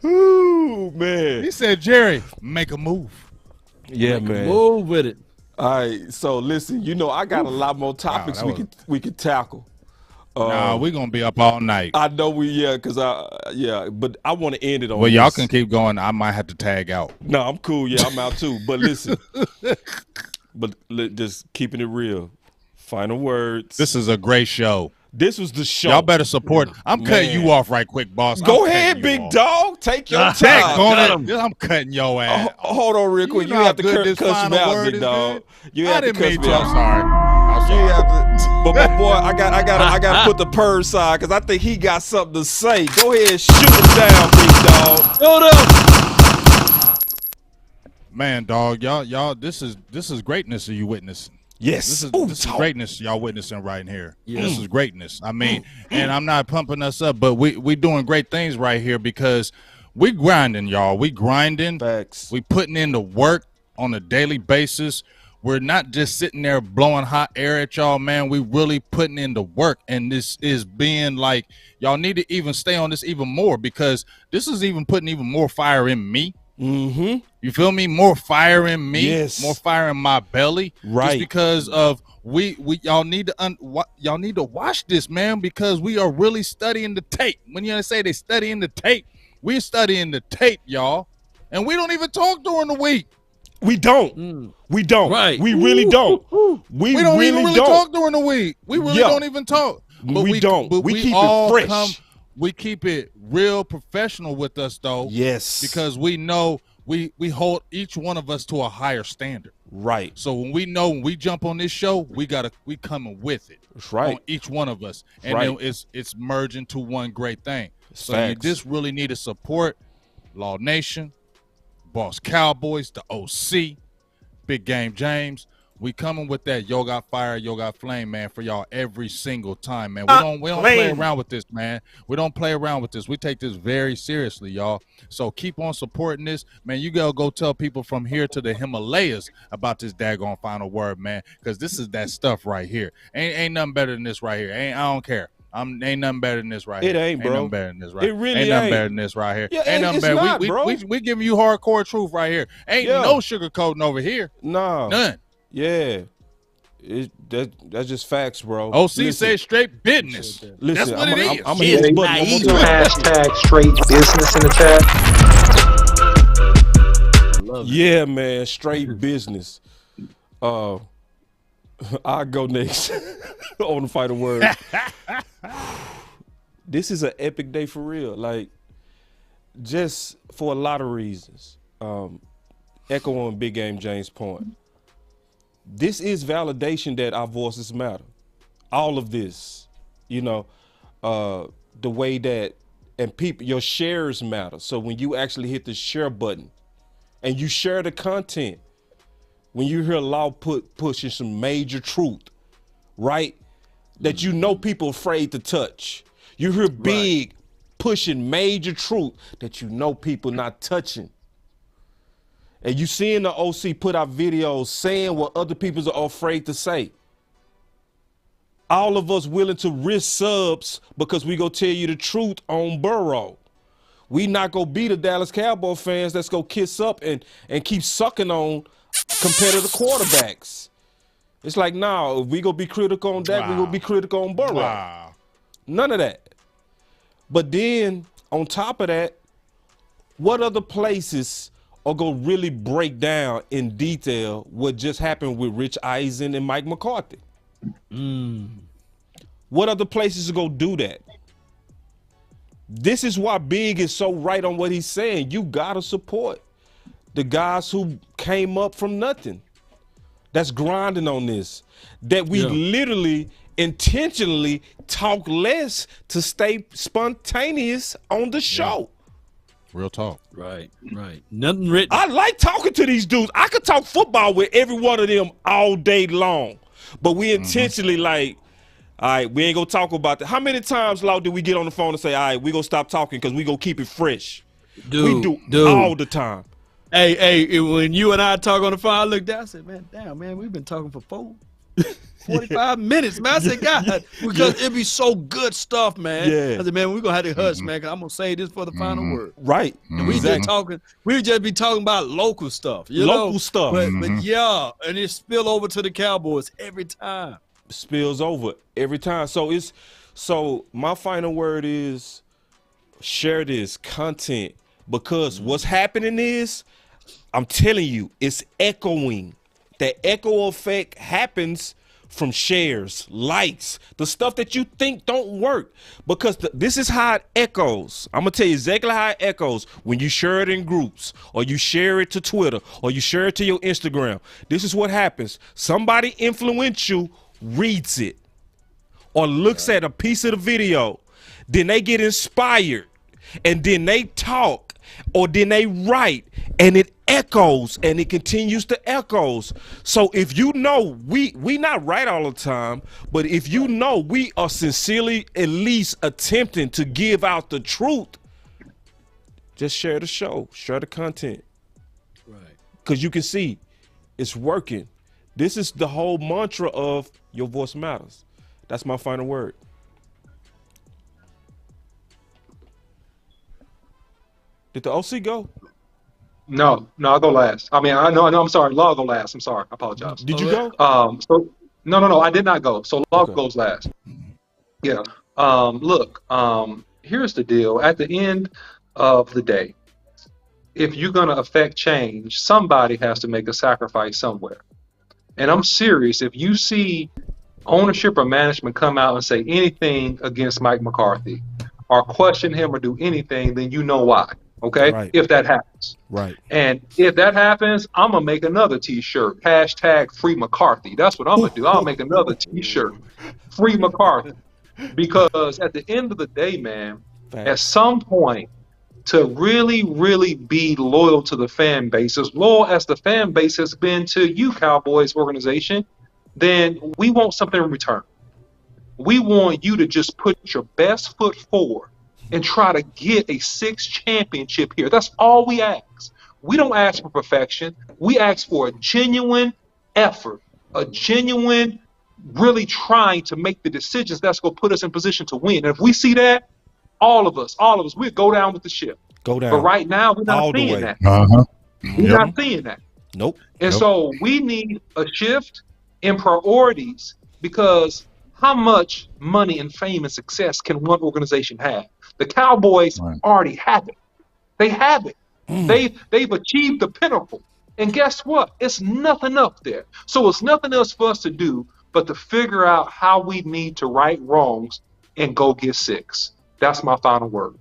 Ooh, man. He said, Jerry, make a move. Yeah, man. Move with it. All right. So listen, I got a lot more topics we could tackle. Nah, we're gonna be up all night. I know but I want to end it on. Well, y'all can keep going. I might have to tag out. No, I'm cool. Yeah, I'm out too. But listen, just keeping it real. Final words. This is a great show. This was the show. Y'all better support. I'm cutting you off right quick, boss. Go ahead, big dog. Take your time. I'm cutting your ass. Hold on real quick. You have to cuss me out, big dog. You have to cuss me out. I'm sorry. But my boy, I got to put the purr side because I think he got something to say. Go ahead and shoot him down, big dog. Hold up. Man, dog, y'all, this is greatness that you witnessing. Yes. This is greatness y'all witnessing right here. Yeah. This is greatness. I mean, and I'm not pumping us up, but we doing great things right here because we grinding, y'all. We grinding. Facts. We putting in the work on a daily basis. We're not just sitting there blowing hot air at y'all, man. We really putting in the work, and this is being like, y'all need to even stay on this even more because this is even putting even more fire in me. Mm-hmm. You feel me? More fire in me. Yes. More fire in my belly. Right. Just because of y'all need to watch this, man, because we are really studying the tape. When you say they studying the tape, we're studying the tape, y'all, and we don't even talk during the week. We don't. We don't. Right. We really don't. We don't even really talk during the week. We really don't even talk. But we don't. But we keep it fresh. we keep it real professional with us though. Yes. Because we know we hold each one of us to a higher standard. Right. So when we jump on this show, we coming with it. That's right. On each one of us. And right. then it's merging to one great thing. It's so facts. you just really need to support Law Nation, Boss Cowboys, the OC, Big Game James. We coming with that Yo Got Fire, Yo Got Flame, man, for y'all every single time, man. We don't play around with this, man. We don't play around with this. We take this very seriously, y'all. So keep on supporting this, man. You gotta go tell people from here to the Himalayas about this daggone final word, man, because this is that stuff right here. Ain't nothing better than this right here. I don't care. Ain't nothing better than this right here. It ain't, bro. Ain't nothing better than this right It really ain't. Nothing ain't. better than this right here. Yeah, ain't nothing it's better. not, bro. We giving you hardcore truth right here. Ain't no sugarcoating over here. Nah. None. Yeah. That's just facts, bro. OC said straight business. Listen, that's what it is. I'm gonna hit this button one more time. Hashtag straight business in the chat. Yeah, man, straight business. I'll go next on the final word. This is an epic day for real. Like, just for a lot of reasons. Echo on Big Game James' point. This is validation that our voices matter. All of this, the way that, and people, your shares matter. So when you actually hit the share button and you share the content, when you hear Law pushing some major truth, right? That people afraid to touch. You hear Big pushing major truth that people not touching. And you seeing the OC put out videos saying what other people are afraid to say. All of us willing to risk subs because we go tell you the truth on Burrow. We not gonna be the Dallas Cowboy fans that's gonna kiss up and keep sucking on competitive quarterbacks. It's like, nah, if we gonna be critical on that, we gonna be critical on Burrow. Wow. None of that. But then on top of that, what other places are gonna really break down in detail what just happened with Rich Eisen and Mike McCarthy? What other places are gonna do that? This is why Big is so right on what he's saying. You gotta support the guys who came up from nothing, that's grinding on this, that we literally intentionally talk less to stay spontaneous on the show. Real talk. Right. Nothing written. I like talking to these dudes. I could talk football with every one of them all day long, but we intentionally like, all right, we ain't gonna talk about that. How many times, Law, did we get on the phone and say, all right, we gonna stop talking because we gonna keep it fresh? We do all the time. Hey, when you and I talk on the phone, I looked down, I said, man, we've been talking for 45 minutes, man. I said, God, because it be so good stuff, man. Yeah. I said, man, we're going to have to hush, man, because I'm going to say this for the final word. Right. And we just be talking about local stuff. Local stuff. But yeah, and it spill over to the Cowboys every time. Spills over every time. So my final word is share this content, because what's happening is, I'm telling you, it's echoing. The echo effect happens from shares, likes, the stuff that you think don't work, because this is how it echoes. I'm gonna tell you exactly how it echoes when you share it in groups, or you share it to Twitter, or you share it to your Instagram. This is what happens. Somebody influential reads it or looks at a piece of the video, then they get inspired, and then they talk, or then they write, and it echoes, and it continues to echoes. So if we not right all the time, but if we are sincerely at least attempting to give out the truth, just share the show, share the content. Right. Because you can see it's working. This is the whole mantra of your voice matters. That's my final word. Did the OC go? No, I'll go last. I mean, I know, I'm sorry. Law go last. I'm sorry. I apologize. Did you go? No, I did not go. So Law goes last. Yeah. Look, here's the deal. At the end of the day, if you're going to affect change, somebody has to make a sacrifice somewhere. And I'm serious. If you see ownership or management come out and say anything against Mike McCarthy, or question him or do anything, then you know why. Okay, Right. if that happens. Right. And if that happens, I'm gonna make another T-shirt. Hashtag Free McCarthy. That's what I'm gonna do. I'll make another T-shirt. Free McCarthy. Because at the end of the day, man, at some point, to really, really be loyal to the fan base, as loyal as the fan base has been to you, Cowboys organization, then we want something in return. We want you to just put your best foot forward and try to get a 6th championship here. That's all we ask. We don't ask for perfection. We ask for a genuine effort, a genuine really trying to make the decisions that's going to put us in position to win. And if we see that, all of us, we'll go down with the ship. Go down. But right now, we're not all the seeing way. that. Uh-huh. We're not seeing that. Nope. And so we need a shift in priorities, because how much money and fame and success can one organization have? The Cowboys already have it. They have it. They've achieved the pinnacle. And guess what? It's nothing up there. So it's nothing else for us to do but to figure out how we need to right wrongs and go get 6. That's my final word.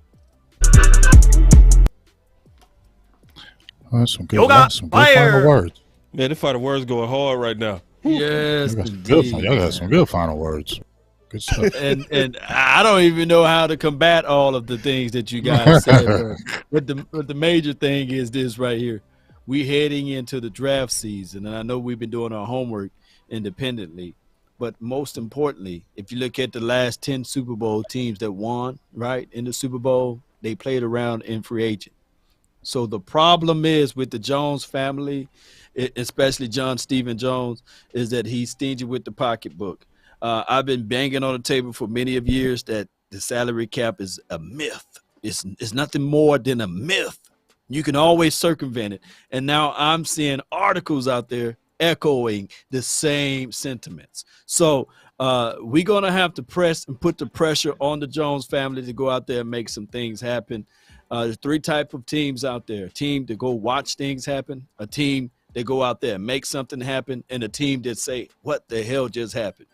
That's some good final words. Man, the final words going hard right now. Yes, Y'all got some good final words. Good stuff. and I don't even know how to combat all of the things that you guys said. But the major thing is this right here. We heading into the draft season, and I know we've been doing our homework independently. But most importantly, if you look at the last 10 Super Bowl teams that won, right, in the Super Bowl, they played around in free agent. So the problem is with the Jones family, especially John Stephen Jones, is that he's stingy with the pocketbook. I've been banging on the table for many of years that the salary cap is a myth. It's nothing more than a myth. You can always circumvent it. And now I'm seeing articles out there echoing the same sentiments. So we're going to have to press and put the pressure on the Jones family to go out there and make some things happen. There's 3 types of teams out there: a team that go watch things happen, a team that go out there and make something happen, and a team that say, what the hell just happened?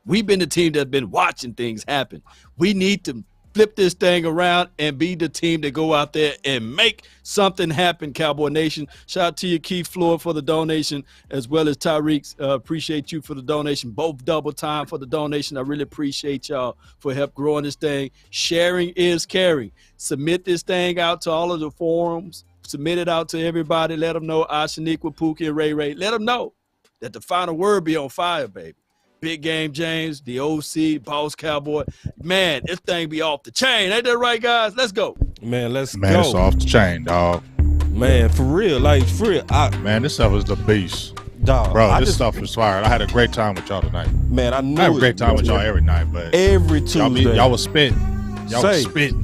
We've been the team that's been watching things happen. We need to flip this thing around and be the team that go out there and make something happen, Cowboy Nation. Shout out to you, Keith Floyd, for the donation, as well as Tyreek. Appreciate you for the donation. Both double time for the donation. I really appreciate y'all for help growing this thing. Sharing is caring. Submit this thing out to all of the forums. Submit it out to everybody. Let them know Ashaniqua, Pookie, and Ray Ray. Let them know that the final word be on fire, baby. Big Game James, the OC, Boss Cowboy. Man, this thing be off the chain. Ain't that right, guys? Let's go. Man, let's go. Man, it's off the chain, dog. Man, for real. Man, this stuff is the beast. Dog. Bro, this stuff is fire. I had a great time with y'all tonight. Man, I knew I have a great time with y'all every night, but every Tuesday. Y'all was spitting. Y'all was spitting.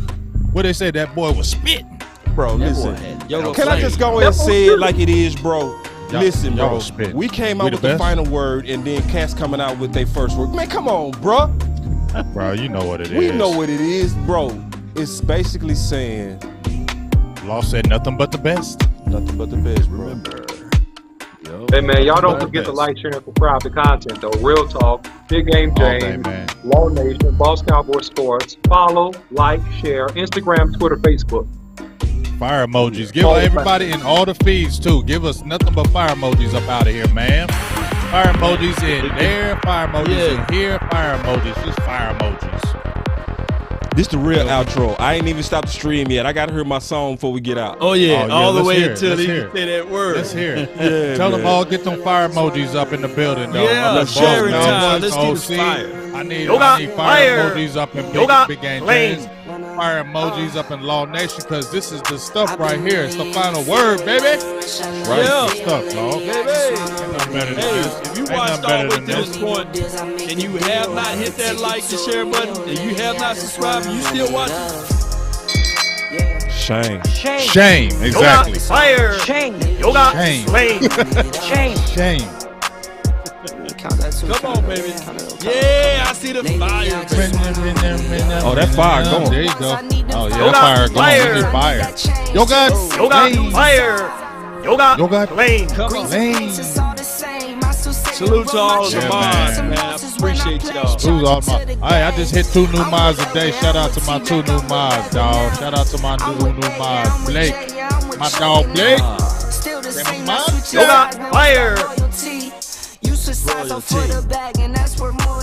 What they say, that boy was spitting. Bro, listen. Can I just go and say it like it is, bro? Listen, bro. We came out with the final word, and then cats coming out with their first word. Man, come on, bro. Bro, you know what it is. We know what it is, bro. It's basically saying, Law said nothing but the best. Nothing but the best, bro. Hey, man, y'all don't forget to like, share, and subscribe to content, though. Real talk, Big Game James, Law Nation, Boss Cowboy Sports. Follow, like, share, Instagram, Twitter, Facebook. Fire emojis. Give everybody in all the feeds, too. Give us nothing but fire emojis up out of here, man. Fire emojis in there, fire emojis in here, fire emojis. Just fire emojis. This the real outro. I ain't even stopped the stream yet. I got to hear my song before we get out. Oh, yeah. All the way until he can say that word. Let's hear it. Tell them all, get them fire emojis up in the building, though. Yeah, sharing time. Let's keep it fire. I need fire emojis up in Big Game James. Fire emojis up in Law Nation, because this is the stuff right here. It's the final word, baby. Right? Yeah. Stuff, dog. Baby. Better than this. If you watched all the way to this point and you have not hit that like and share button and you have not subscribed and you still watching, shame. Shame, exactly. Fire. Shame. Yoga. Shame. Shame. Shame. Come on, baby. Yeah, I see the fire. Oh, that fire going. There you go. Oh, yeah, that fire going. We need fire. Yoga. Fire. Yoga. Yoga. Lane. Come on. Lane. It's all the same. I still say Salute to all of the Yeah, mods, man. man. I appreciate y'all. Who's all my? Hey, I just hit 2 new mods a day. Shout out to my 2 new mods, dog. Shout out to my new mods, Blake. My dog Blake. Still the same, Fire.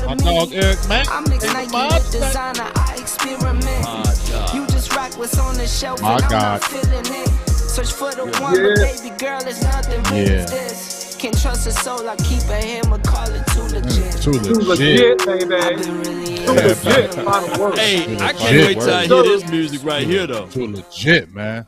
My dog Eric Mack. I'm mixing like you designer, I experiment. You just rock what's on the shelf My and I'm God. not feeling it. Search for the one, but baby girl, it's nothing but this. Can't trust a soul, I keep a hammer, call it too legit. Too Too legit. legit, baby. Too Yeah, legit. man. Final word. Hey, I can't Legit. wait till I hear this music right here, though. Too legit, man.